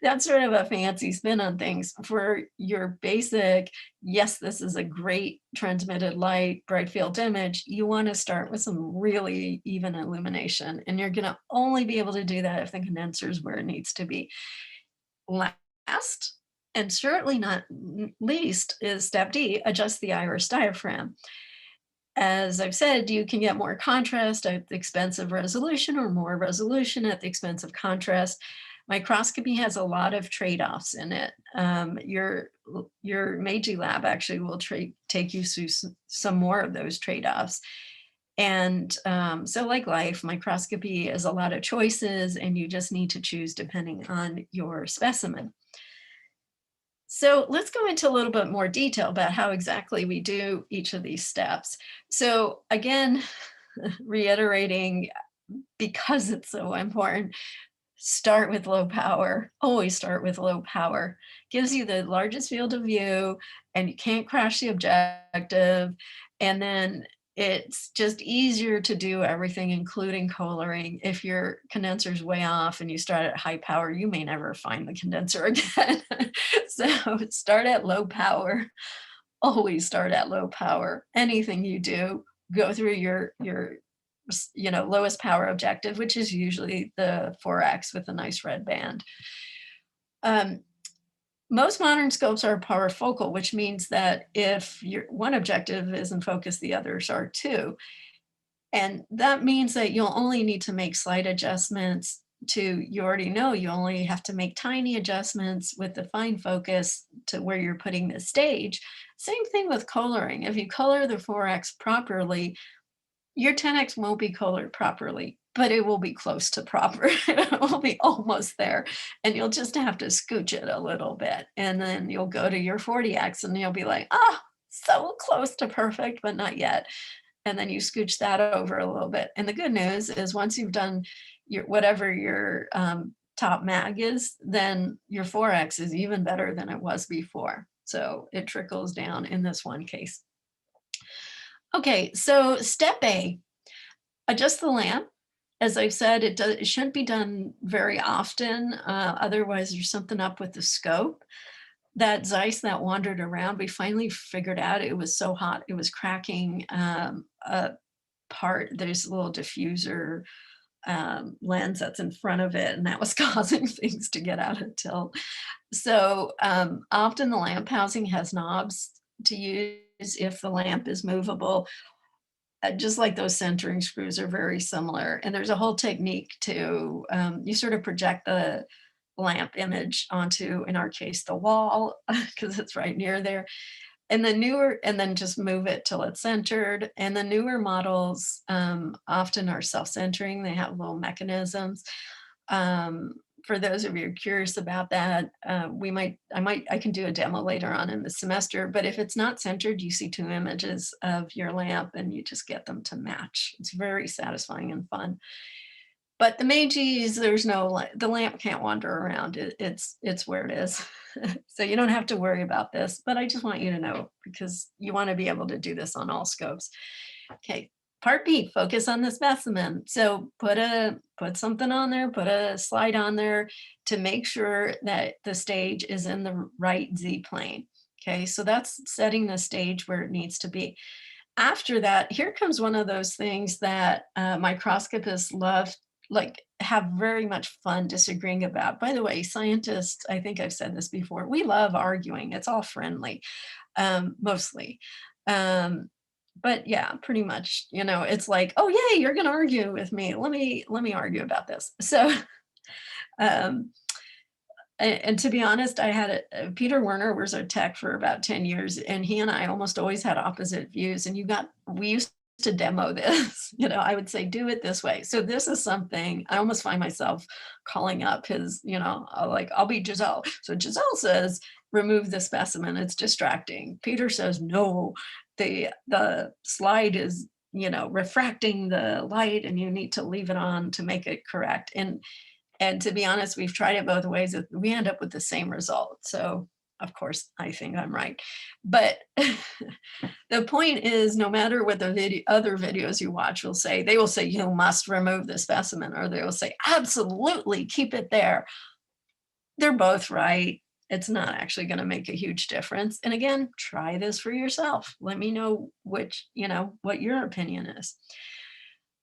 that's sort of a fancy spin on things. For your basic, yes, this is a great transmitted light, bright field image, you want to start with some really even illumination. And you're going to only be able to do that if the condenser is where it needs to be. Last, and certainly not least, is step D, adjust the iris diaphragm. As I've said, you can get more contrast at the expense of resolution, or more resolution at the expense of contrast. Microscopy has a lot of trade-offs in it. Your Meiji lab actually will take you through some more of those trade-offs. And so like life, microscopy is a lot of choices, and you just need to choose depending on your specimen. So let's go into a little bit more detail about how exactly we do each of these steps. So again, reiterating, because it's so important, start with low power. Always start with low power. Gives you the largest field of view, and you can't crash the objective. And then it's just easier to do everything, including Koehlering. If your condenser's way off and you start at high power, you may never find the condenser again. So start at low power. Always start at low power. Anything you do, go through your lowest power objective, which is usually the 4X with a nice red band. Most modern scopes are parafocal, which means that if your one objective is in focus, the others are too. And that means that you'll only need to make slight adjustments you already know you only have to make tiny adjustments with the fine focus to where you're putting the stage. Same thing with Koehlering. If you color the 4X properly, your 10X won't be colored properly, but it will be close to proper. It will be almost there. And you'll just have to scooch it a little bit. And then you'll go to your 40X and you'll be like, so close to perfect, but not yet. And then you scooch that over a little bit. And the good news is once you've done whatever your top mag is, then your 4X is even better than it was before. So it trickles down in this one case. Okay, so step A, adjust the lamp. As I've said, it shouldn't be done very often. Otherwise, there's something up with the scope. That Zeiss that wandered around, we finally figured out it was so hot, it was cracking a part. There's a little diffuser lens that's in front of it, and that was causing things to get out of tilt. So often the lamp housing has knobs to use if the lamp is movable. Just like those centering screws are very similar. And there's a whole technique to, you sort of project the lamp image onto, in our case, the wall, because it's right near there. And then just move it till it's centered. And the newer models often are self-centering. They have little mechanisms. For those of you curious about that, I can do a demo later on in the semester, but if it's not centered, you see two images of your lamp and you just get them to match. It's very satisfying and fun. But the Meiji's, the lamp can't wander around. It's where it is. So you don't have to worry about this, but I just want you to know because you want to be able to do this on all scopes. Okay, part B, focus on the specimen. So put something on there, put a slide on there to make sure that the stage is in the right Z plane. Okay, so that's setting the stage where it needs to be. After that, here comes one of those things that microscopists love, have very much fun disagreeing about. By the way, scientists, I think I've said this before, we love arguing. It's all friendly, mostly. But yeah, pretty much, it's like, oh yay, you're gonna argue with me. Let me argue about this. So, and to be honest, I had Peter Werner was our tech for about 10 years, and he and I almost always had opposite views. And we used to demo this, I would say, do it this way. So this is something I almost find myself calling up his, I'll be Giselle. So Giselle says, remove the specimen, it's distracting. Peter says, no, the slide is, refracting the light and you need to leave it on to make it correct. And to be honest, we've tried it both ways. We end up with the same result. So of course, I think I'm right. But the point is, no matter what the other videos you watch will say, they will say, you must remove the specimen, or they will say, absolutely, keep it there. They're both right. It's not actually going to make a huge difference. And again, try this for yourself. Let me know what your opinion is.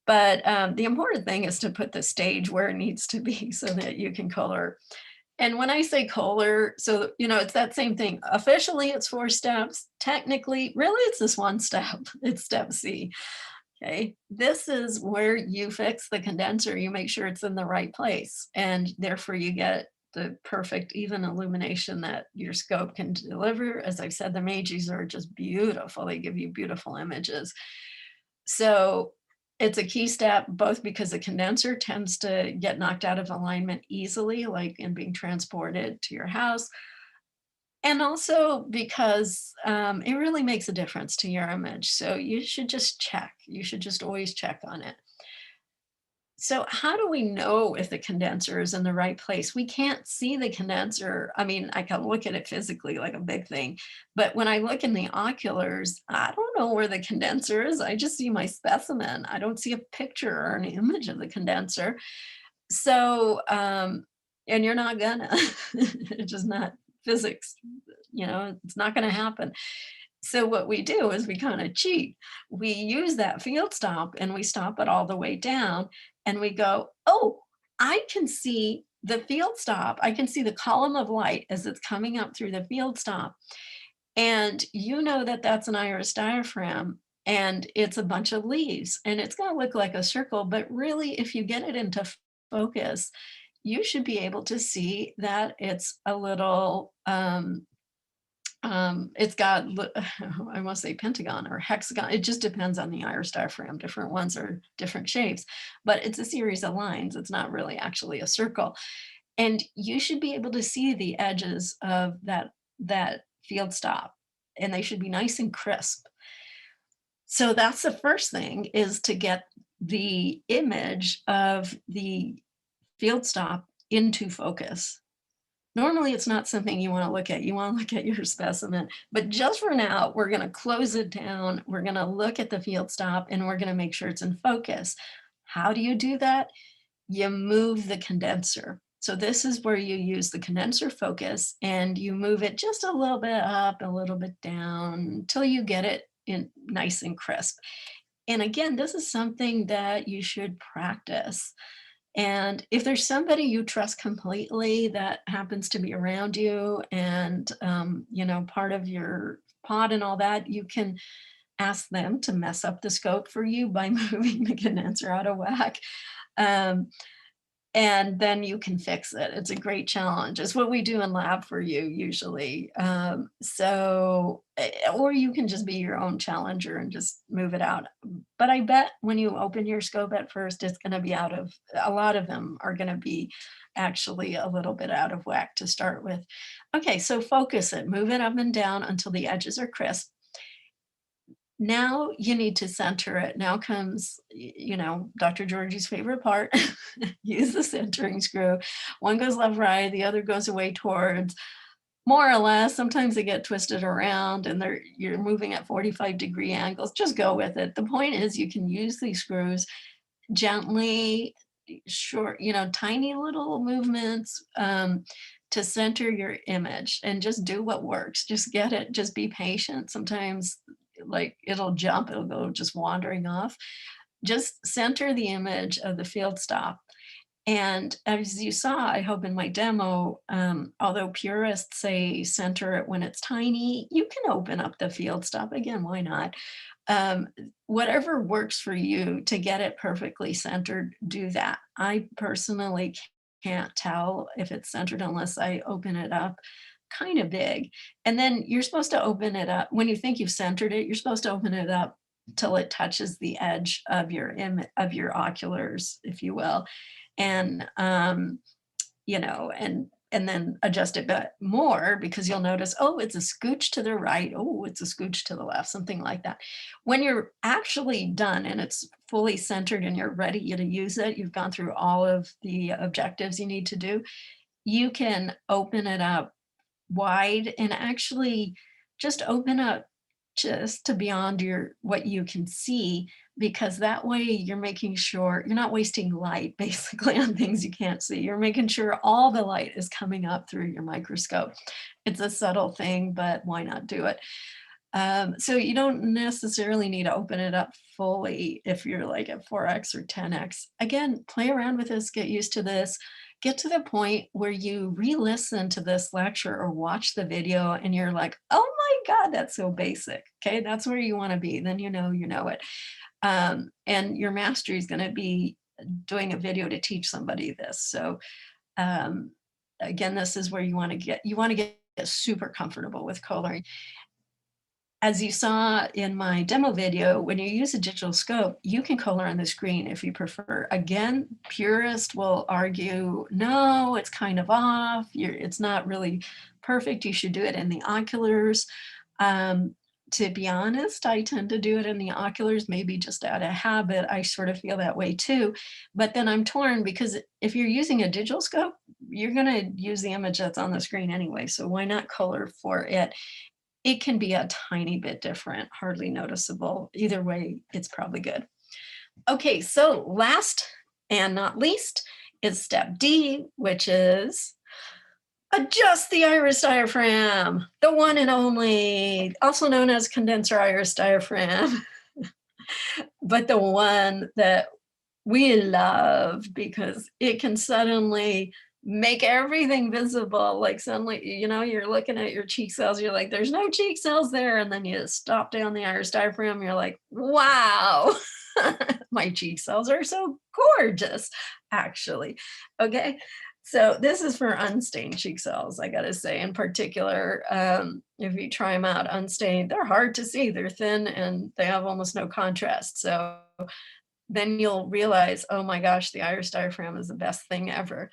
But the important thing is to put the stage where it needs to be so that you can color. And when I say Koehler, so, it's that same thing. Officially, it's 4 steps. Technically, really, it's this one step. It's step C. Okay. This is where you fix the condenser. You make sure it's in the right place. And therefore, you get the perfect even illumination that your scope can deliver. As I've said, the Meijis are just beautiful. They give you beautiful images. So it's a key step, both because the condenser tends to get knocked out of alignment easily, like in being transported to your house. And also because it really makes a difference to your image. So you should just check. You should just always check on it. So how do we know if the condenser is in the right place? We can't see the condenser. I mean, I can look at it physically like a big thing, but when I look in the oculars, I don't know where the condenser is. I just see my specimen. I don't see a picture or an image of the condenser. So, and you're not gonna, it's just not physics, it's not gonna happen. So what we do is we kind of cheat. We use that field stop and we stop it all the way down and we go, oh, I can see the field stop. I can see the column of light as it's coming up through the field stop. And you know that that's an iris diaphragm and it's a bunch of leaves and it's going to look like a circle. But really, if you get it into focus, you should be able to see that it's a little it's got, I want to say pentagon or hexagon. It just depends on the iris diaphragm. Different ones are different shapes, but it's a series of lines. It's not really actually a circle. And you should be able to see the edges of that field stop, and they should be nice and crisp. So that's the first thing, is to get the image of the field stop into focus. Normally, it's not something you want to look at. You want to look at your specimen. But just for now, we're going to close it down. We're going to look at the field stop and we're going to make sure it's in focus. How do you do that? You move the condenser. So this is where you use the condenser focus and you move it just a little bit up, a little bit down until you get it in nice and crisp. And again, this is something that you should practice. And if there's somebody you trust completely that happens to be around you and, part of your pod and all that, you can ask them to mess up the scope for you by moving the condenser out of whack. And then you can fix it. It's a great challenge. It's what we do in lab for you usually. Or you can just be your own challenger and just move it out. But I bet when you open your scope at first, it's going to be a lot of them are going to be actually a little bit out of whack to start with. Okay, so focus it, move it up and down until the edges are crisp. Now you need to center it. Now comes, Dr. Giorgi's favorite part. Use the centering screw. One goes left, right, the other goes away towards, more or less. Sometimes they get twisted around and you're moving at 45-degree angles. Just go with it. The point is you can use these screws gently, short, tiny little movements to center your image and just do what works. Just get it. Just be patient. Sometimes like it'll jump, it'll go just wandering off. Just center the image of the field stop. And as you saw, I hope in my demo, although purists say center it when it's tiny, you can open up the field stop. Again, why not? Whatever works for you to get it perfectly centered, do that. I personally can't tell if it's centered unless I open it up kind of big. And then you're supposed to open it up. When you think you've centered it, you're supposed to open it up till it touches the edge of your oculars, if you will. And, and and then adjust it bit more because you'll notice, oh, it's a scooch to the right. Oh, it's a scooch to the left, something like that. When you're actually done and it's fully centered and you're ready to use it, you've gone through all of the objectives you need to do, you can open it up wide and actually just open up just to beyond your what you can see, because that way you're making sure you're not wasting light basically on things you can't see. You're making sure all the light is coming up through your microscope. It's a subtle thing, but why not do it? So you don't necessarily need to open it up fully if you're like at 4x or 10x. Again, play around with this, get used to this, get to the point where you re-listen to this lecture or watch the video and you're like, oh my God, that's so basic. Okay, that's where you want to be. Then you know it. And your mastery is going to be doing a video to teach somebody this. So um, again, this is where you want to get super comfortable with Koehlering. As you saw in my demo video, when you use a digital scope, you can color on the screen if you prefer. Again, purists will argue, no, it's kind of off. It's not really perfect. You should do it in the oculars. To be honest, I tend to do it in the oculars, maybe just out of habit. I sort of feel that way too. But then I'm torn because if you're using a digital scope, you're going to use the image that's on the screen anyway. So why not color for it? It can be a tiny bit different, hardly noticeable. Either way, it's probably good. Okay, so last and not least is step D, which is adjust the iris diaphragm, the one and only, also known as condenser iris diaphragm, but the one that we love because it can suddenly make everything visible. Like suddenly, you're looking at your cheek cells, you're like, there's no cheek cells there. And then you stop down the iris diaphragm, you're like, wow, my cheek cells are so gorgeous, actually. Okay. So this is for unstained cheek cells, I gotta say, in particular, if you try them out unstained, they're hard to see. They're thin and they have almost no contrast. So then you'll realize, oh my gosh, the iris diaphragm is the best thing ever.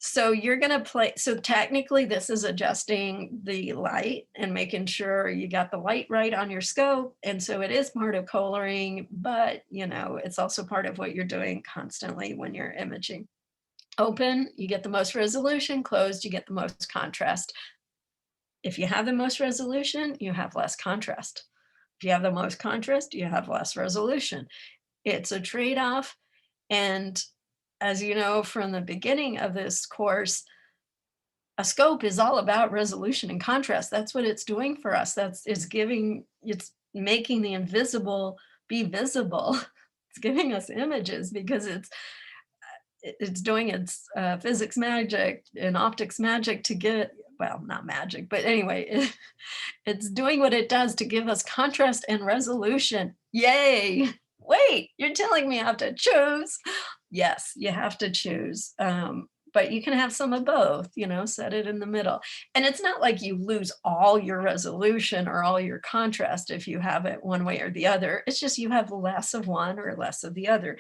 So you're going to play. So technically this is adjusting the light and making sure you got the light right on your scope. And so it is part of Koehlering, but it's also part of what you're doing constantly when you're imaging. Open, you get the most resolution. Closed, you get the most contrast. If you have the most resolution, you have less contrast. If you have the most contrast, you have less resolution. It's a trade-off. And as you know from the beginning of this course, a scope is all about resolution and contrast. That's what it's doing for us. It's making the invisible be visible. It's giving us images because it's doing its physics magic and optics magic to get, well, not magic, but anyway, it's doing what it does to give us contrast and resolution. Yay! Wait, you're telling me I have to choose? Yes, you have to choose. But you can have some of both, set it in the middle. And it's not like you lose all your resolution or all your contrast if you have it one way or the other. It's just you have less of one or less of the other.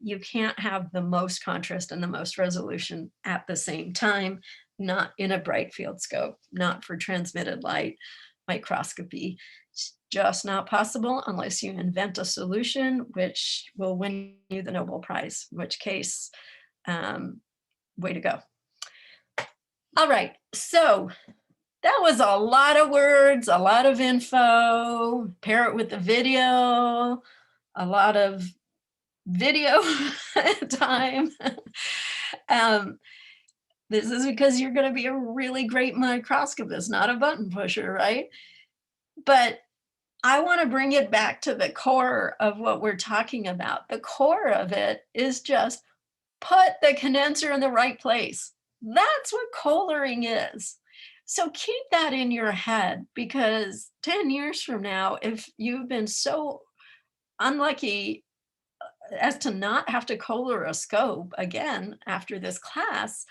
You can't have the most contrast and the most resolution at the same time, not in a bright field scope, not for transmitted light microscopy. It's just not possible unless you invent a solution which will win you the Nobel Prize, in which case, way to go. All right, so that was a lot of words, a lot of info, pair it with the video, a lot of video time. This is because you're going to be a really great microscopist, not a button pusher, right? But I want to bring it back to the core of what we're talking about. The core of it is just put the condenser in the right place. That's what Koehlering is. So keep that in your head, because 10 years from now, if you've been so unlucky as to not have to Koehler a scope again after this class,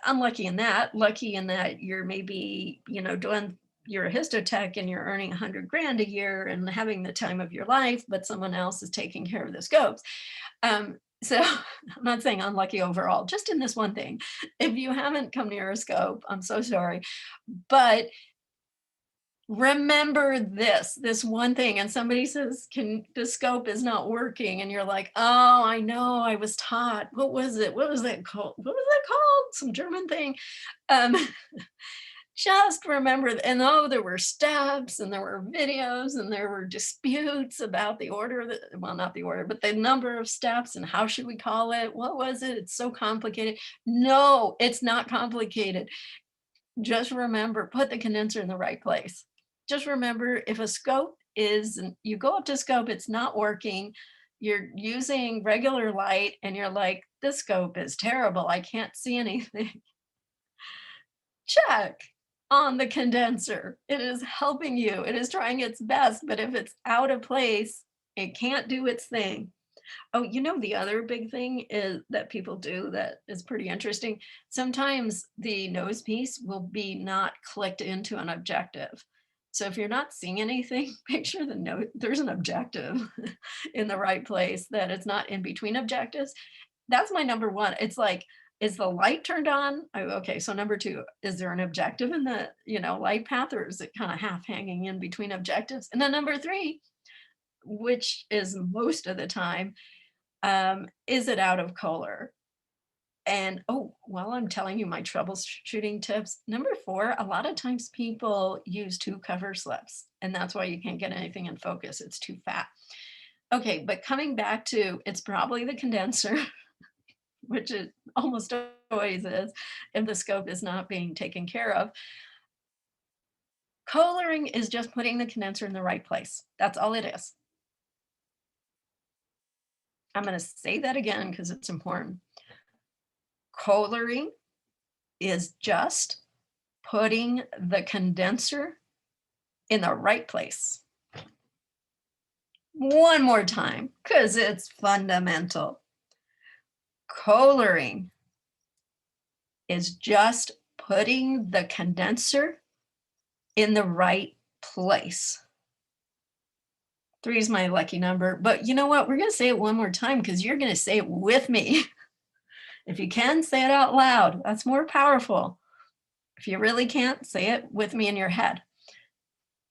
unlucky in that, lucky in that you're maybe, doing, you're a histotech and you're earning 100 grand a year and having the time of your life, but someone else is taking care of the scopes. So I'm not saying unlucky overall, just in this one thing. If you haven't come near a scope, I'm so sorry. But remember this one thing, and somebody says, can the scope is not working, and you're like, oh, I know, I was taught. What was it? What was that called? What was that called? Some German thing. Um, just remember, and oh, there were steps and there were videos and there were disputes about the order that, well, not the order, but the number of steps and how should we call it? What was it? It's so complicated. No, it's not complicated. Just remember, put the condenser in the right place. Just remember, if a scope is, you go up to scope, it's not working, you're using regular light and you're like, this scope is terrible, I can't see anything. Check on the condenser. It is helping you. It is trying its best, but if it's out of place, it can't do its thing. Oh, you know, the other big thing is that people do that is pretty interesting. Sometimes the nose piece will be not clicked into an objective. So if you're not seeing anything, make sure there's an objective in the right place, that it's not in between objectives. That's my number one. It's like, is the light turned on? Oh, okay, so number two, is there an objective in the, light path, or is it kind of half hanging in between objectives? And then number three, which is most of the time, is it out of color? And oh, while I'm telling you my troubleshooting tips, number four, a lot of times people use two cover slips, and that's why you can't get anything in focus. It's too fat. Okay, but coming back to, it's probably the condenser, which it almost always is if the scope is not being taken care of. Koehlering is just putting the condenser in the right place. That's all it is. I'm going to say that again because it's important. Koehlering is just putting the condenser in the right place. One more time, because it's fundamental. Koehlering is just putting the condenser in the right place. 3 is my lucky number, but you know what? We're going to say it one more time because you're going to say it with me. If you can, say it out loud. That's more powerful. If you really can't, say it with me in your head.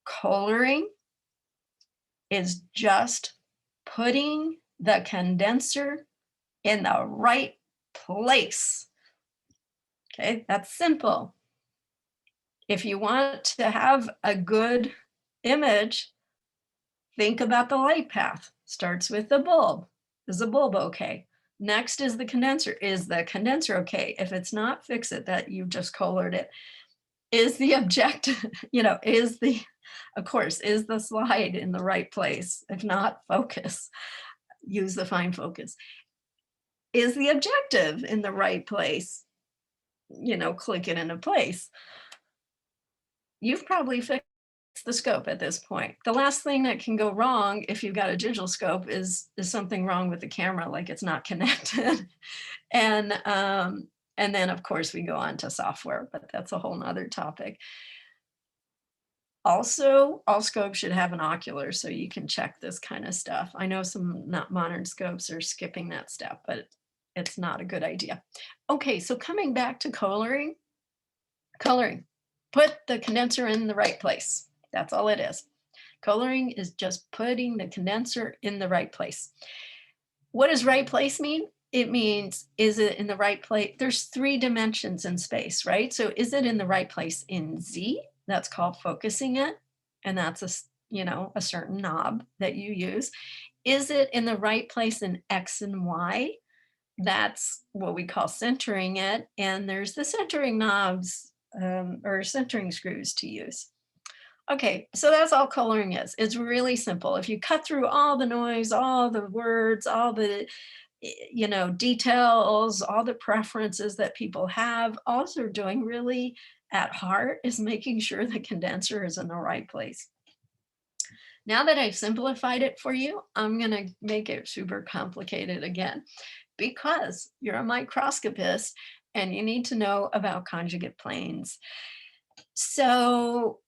Koehlering is just putting the condenser in the right place. Okay, that's simple. If you want to have a good image, think about the light path. Starts with the bulb. Is the bulb okay? Next is the condenser. Is the condenser okay? If it's not, fix it, that you just colored it. Is the objective, of course, is the slide in the right place? If not, focus. Use the fine focus. Is the objective in the right place? Click it into place. You've probably fixed the scope at this point. The last thing that can go wrong if you've got a digital scope is something wrong with the camera, like it's not connected. And then of course we go on to software, but that's a whole nother topic. Also, all scopes should have an ocular so you can check this kind of stuff. I know some not modern scopes are skipping that step, but it's not a good idea. Okay, so coming back to Koehlering, put the condenser in the right place. That's all it is. Koehlering is just putting the condenser in the right place. What does right place mean? It means, is it in the right place? There's 3 dimensions in space, right? So is it in the right place in Z? That's called focusing it. And that's a certain knob that you use. Is it in the right place in X and Y? That's what we call centering it. And there's the centering knobs or centering screws to use. Okay, so that's all Koehlering is. It's really simple. If you cut through all the noise, all the words, all the details, all the preferences that people have, all they're doing really at heart is making sure the condenser is in the right place. Now that I've simplified it for you, I'm going to make it super complicated again, because you're a microscopist and you need to know about conjugate planes. So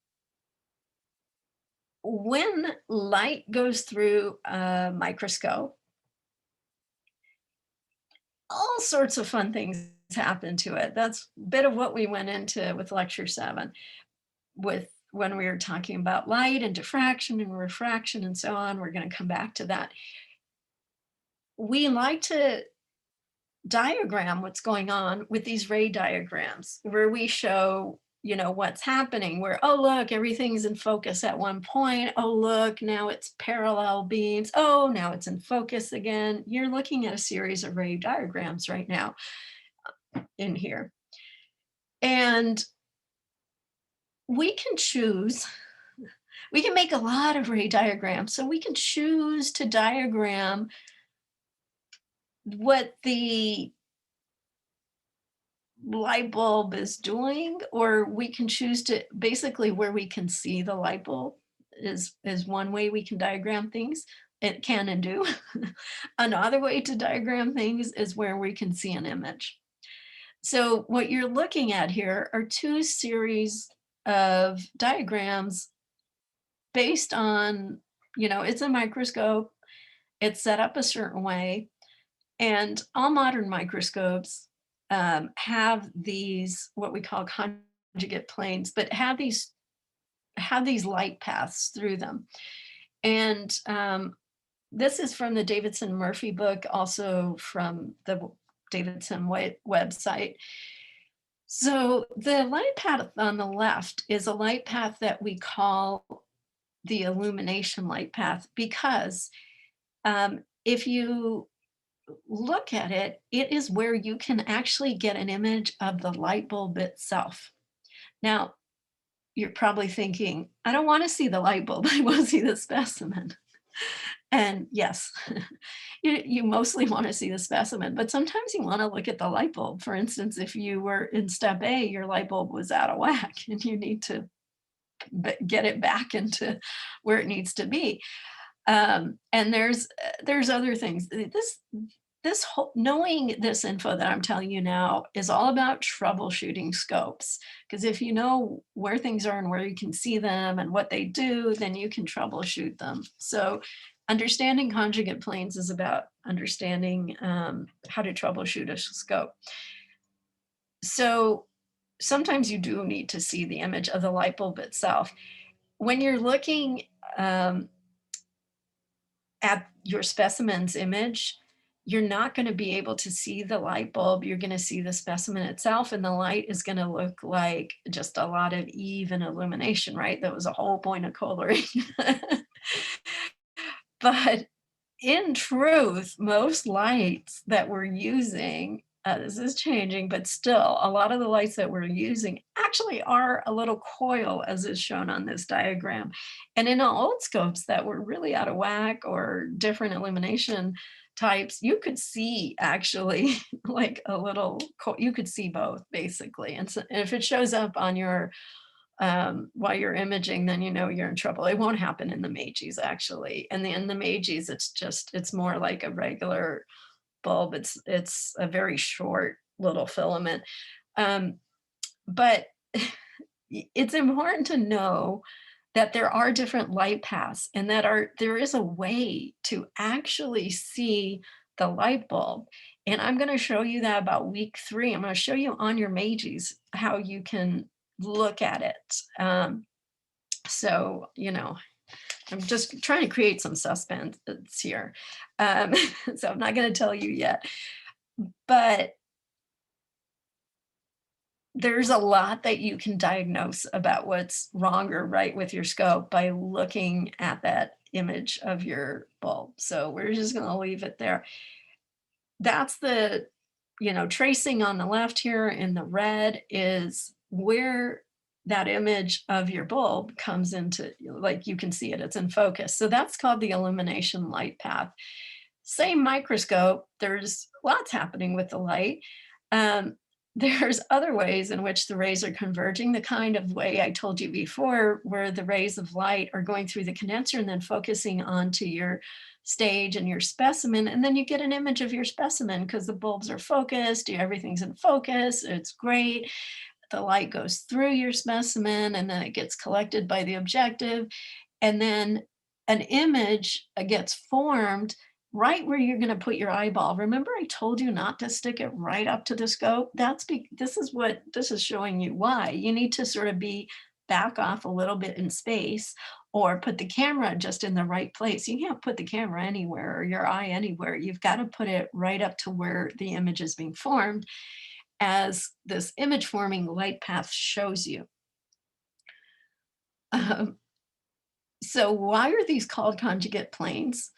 when light goes through a microscope, all sorts of fun things happen to it. That's a bit of what we went into with lecture 7 with when we were talking about light and diffraction and refraction and so on. We're going to come back to that. We like to diagram what's going on with these ray diagrams where we show, what's happening, where, oh, look, everything's in focus at one point. Oh, look, now it's parallel beams. Oh, now it's in focus again. You're looking at a series of ray diagrams right now in here. And we can choose, we can make a lot of ray diagrams. So we can choose to diagram what the light bulb is doing, or we can choose to basically where we can see the light bulb is one way we can diagram things. It can and do. Another way to diagram things is where we can see an image. So what you're looking at here are two series of diagrams based on, it's a microscope, it's set up a certain way, and all modern microscopes have these, what we call conjugate planes, but have these light paths through them. And this is from the Davidson Murphy book, also from the Davidson website. So the light path on the left is a light path that we call the illumination light path, because if you look at it, it is where you can actually get an image of the light bulb itself. Now, you're probably thinking, I don't want to see the light bulb, I want to see the specimen. And yes, you mostly want to see the specimen, but sometimes you want to look at the light bulb. For instance, if you were in step A, your light bulb was out of whack and you need to get it back into where it needs to be. And there's other things. This whole, knowing this info that I'm telling you now is all about troubleshooting scopes. Because if you know where things are and where you can see them and what they do, then you can troubleshoot them. So understanding conjugate planes is about understanding how to troubleshoot a scope. So sometimes you do need to see the image of the light bulb itself. When you're looking at your specimen's image, you're not going to be able to see the light bulb. You're going to see the specimen itself, and the light is going to look like just a lot of even illumination, right? That was the whole point of Koehlering. But in truth, most lights that we're using, this is changing, but still a lot of the lights that we're using actually are a little coil, as is shown on this diagram. And in old scopes that were really out of whack or different illumination types, you could see actually like a little, you could see both basically. And so if it shows up on your while you're imaging, then you know you're in trouble. It won't happen in the Meiji's actually. And in the Meiji's, it's more like a regular bulb. It's a very short little filament. But it's important to know that there are different light paths and that there is a way to actually see the light bulb. And I'm going to show you that about week 3. I'm going to show you on your Meiji's how you can look at it. So, I'm just trying to create some suspense here. So I'm not going to tell you yet, but there's a lot that you can diagnose about what's wrong or right with your scope by looking at that image of your bulb. So we're just going to leave it there. That's the, tracing on the left here in the red is where that image of your bulb comes into, like you can see it, it's in focus. So that's called the illumination light path. Same microscope, there's lots happening with the light. There's other ways in which the rays are converging, the kind of way I told you before, where the rays of light are going through the condenser and then focusing onto your stage and your specimen, and then you get an image of your specimen because the bulbs are focused, everything's in focus, it's great. The light goes through your specimen and then it gets collected by the objective, and then an image gets formed right where you're gonna put your eyeball. Remember I told you not to stick it right up to the scope? This is showing you why. You need to sort of be back off a little bit in space or put the camera just in the right place. You can't put the camera anywhere or your eye anywhere. You've got to put it right up to where the image is being formed as this image forming light path shows you. Um, so why are these called conjugate planes?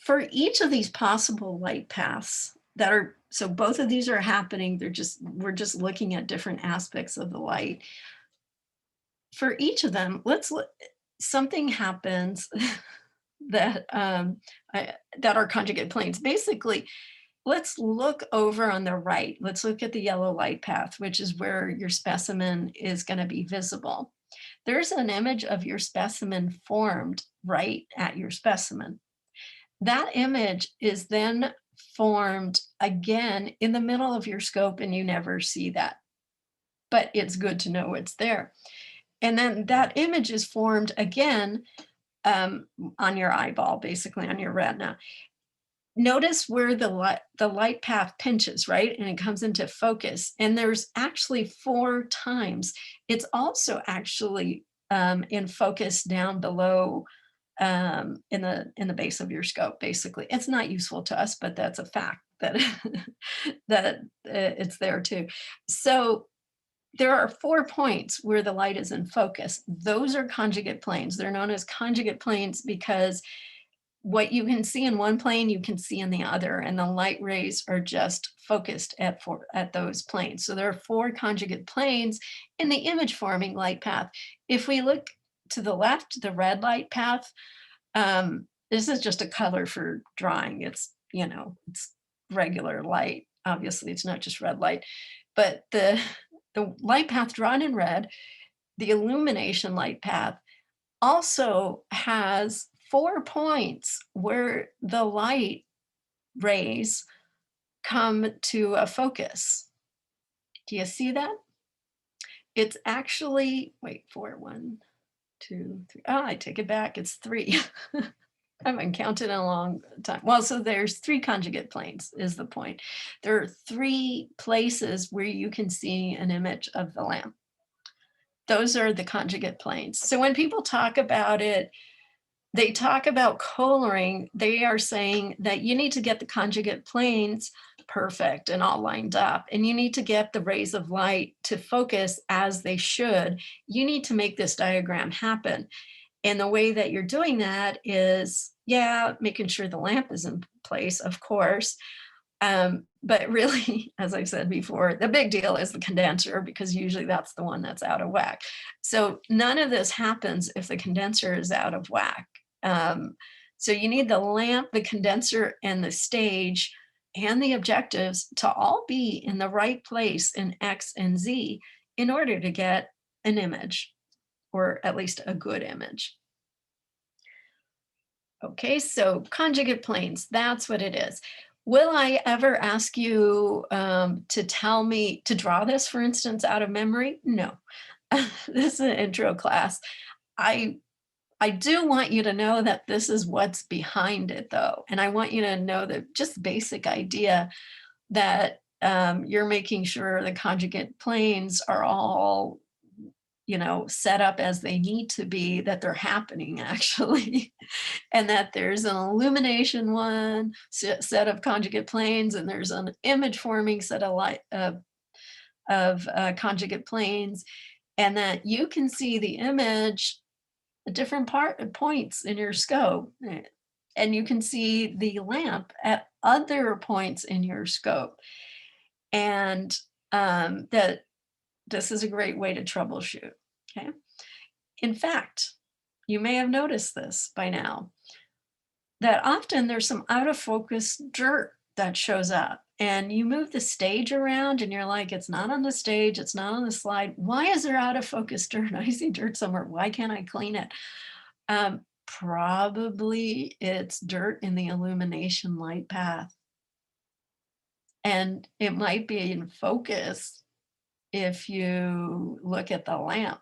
For each of these possible light paths that are, so both of these are happening, we're just looking at different aspects of the light. For each of them, something happens that that are conjugate planes. Basically, let's look over on the right. Let's look at the yellow light path, which is where your specimen is going to be visible. There's an image of your specimen formed right at your specimen. That image is then formed again in the middle of your scope and you never see that. But it's good to know it's there. And then that image is formed again on your eyeball, basically on your retina. Notice where the light path pinches, right? And it comes into focus. And there's actually 4 times. It's also actually in focus down below in the base of your scope, basically. It's not useful to us, but that's a fact that that it's there too. So there are 4 points where the light is in focus. Those are conjugate planes. They're known as conjugate planes because what you can see in one plane, you can see in the other, and the light rays are just focused at those planes. So there are 4 conjugate planes in the image forming light path. If we look to the left, the red light path, this is just a color for drawing. It's, it's regular light. Obviously, it's not just red light, but the light path drawn in red, the illumination light path, also has 4 points where the light rays come to a focus. Do you see that? It's actually, wait, 4, 1, 2, 3. Oh, I take it back. It's 3. I haven't counted in a long time. Well, so there's 3 conjugate planes is the point. There are 3 places where you can see an image of the lamp. Those are the conjugate planes. So when people talk about it, they talk about Koehlering, they are saying that you need to get the conjugate planes perfect and all lined up, and you need to get the rays of light to focus as they should. You need to make this diagram happen. And the way that you're doing that is, yeah, making sure the lamp is in place, of course. But really, as I've said before, the big deal is the condenser because usually that's the one that's out of whack. So none of this happens if the condenser is out of whack. So you need the lamp, the condenser, and the stage and the objectives to all be in the right place in X and Z in order to get an image, or at least a good image. Okay, so conjugate planes, that's what it is. Will I ever ask you to tell me to draw this, for instance, out of memory? No. This is an intro class. I do want you to know that this is what's behind it, though. And I want you to know that just basic idea that you're making sure the conjugate planes are all, set up as they need to be, that they're happening actually. And that there's an illumination one set of conjugate planes, and there's an image forming set of conjugate planes, and that you can see the image at different points in your scope, and you can see the lamp at other points in your scope, and that this is a great way to troubleshoot. Okay. In fact, you may have noticed this by now, that often there's some out of focus dirt that shows up, and you move the stage around and you're like, it's not on the stage, it's not on the slide. Why is there out of focus dirt? I see dirt somewhere. Why can't I clean it? Probably it's dirt in the illumination light path. And it might be in focus if you look at the lamp.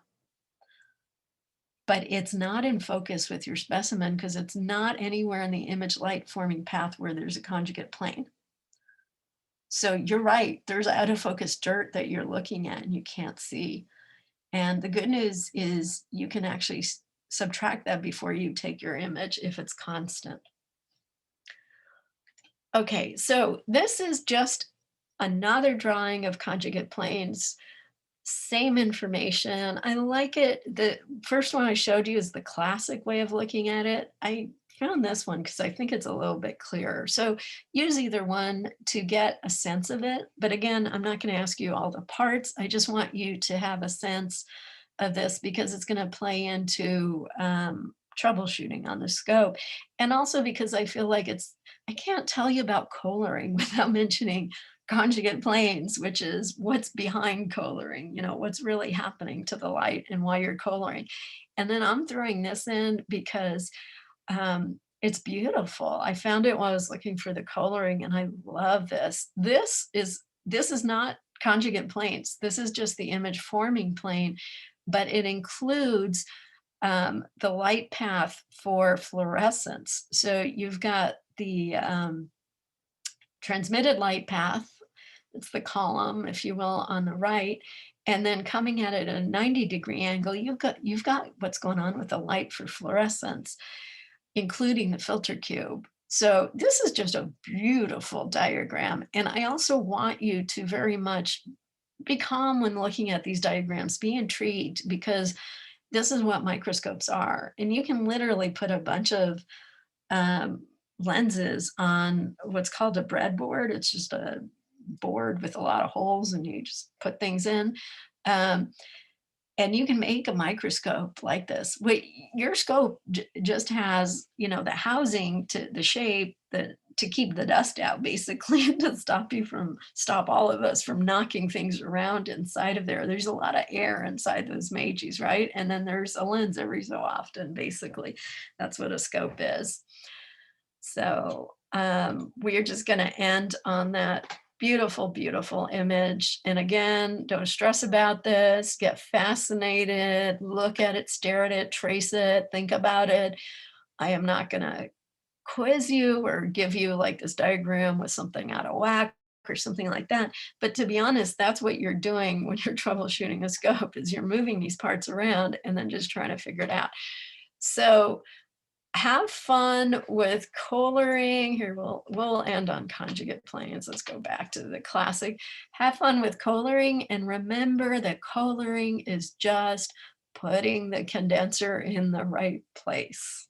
but it's not in focus with your specimen because it's not anywhere in the image light forming path where there's a conjugate plane. So you're right, there's out of focus dirt that you're looking at and you can't see. And the good news is you can actually subtract that before you take your image if it's constant. Okay, so this is just another drawing of conjugate planes. Same information. I like it. The first one I showed you is the classic way of looking at it. I found this one because I think it's a little bit clearer. So use either one to get a sense of it. But again, I'm not going to ask you all the parts. I just want you to have a sense of this because it's going to play into troubleshooting on the scope. And also because I feel like I can't tell you about Koehlering without mentioning conjugate planes, which is what's behind Koehlering, what's really happening to the light and why you're Koehlering. And then I'm throwing this in because it's beautiful. I found it while I was looking for the Koehlering and I love this. This is not conjugate planes. This is just the image forming plane, but it includes the light path for fluorescence. So you've got the transmitted light path. It's the column, if you will, on the right. And then coming at it at a 90-degree angle, you've got what's going on with the light for fluorescence, including the filter cube. So this is just a beautiful diagram. And I also want you to very much be calm when looking at these diagrams, be intrigued, because this is what microscopes are. And you can literally put a bunch of lenses on what's called a breadboard. It's just a board with a lot of holes and you just put things in. And you can make a microscope like this. Your scope just has, the housing to the shape to keep the dust out, basically, to stop all of us from knocking things around inside of there. There's a lot of air inside those Meiji's, right? And then there's a lens every so often, basically. That's what a scope is. So we're just going to end on that beautiful, beautiful image. And again, don't stress about this. Get fascinated, look at it, stare at it, trace it, think about it. I am not going to quiz you or give you like this diagram with something out of whack or something like that. But to be honest, that's what you're doing when you're troubleshooting a scope, is you're moving these parts around and then just trying to figure it out. So have fun with Koehlering. Here, we'll end on conjugate planes. Let's go back to the classic. Have fun with Koehlering, and remember that Koehlering is just putting the condenser in the right place.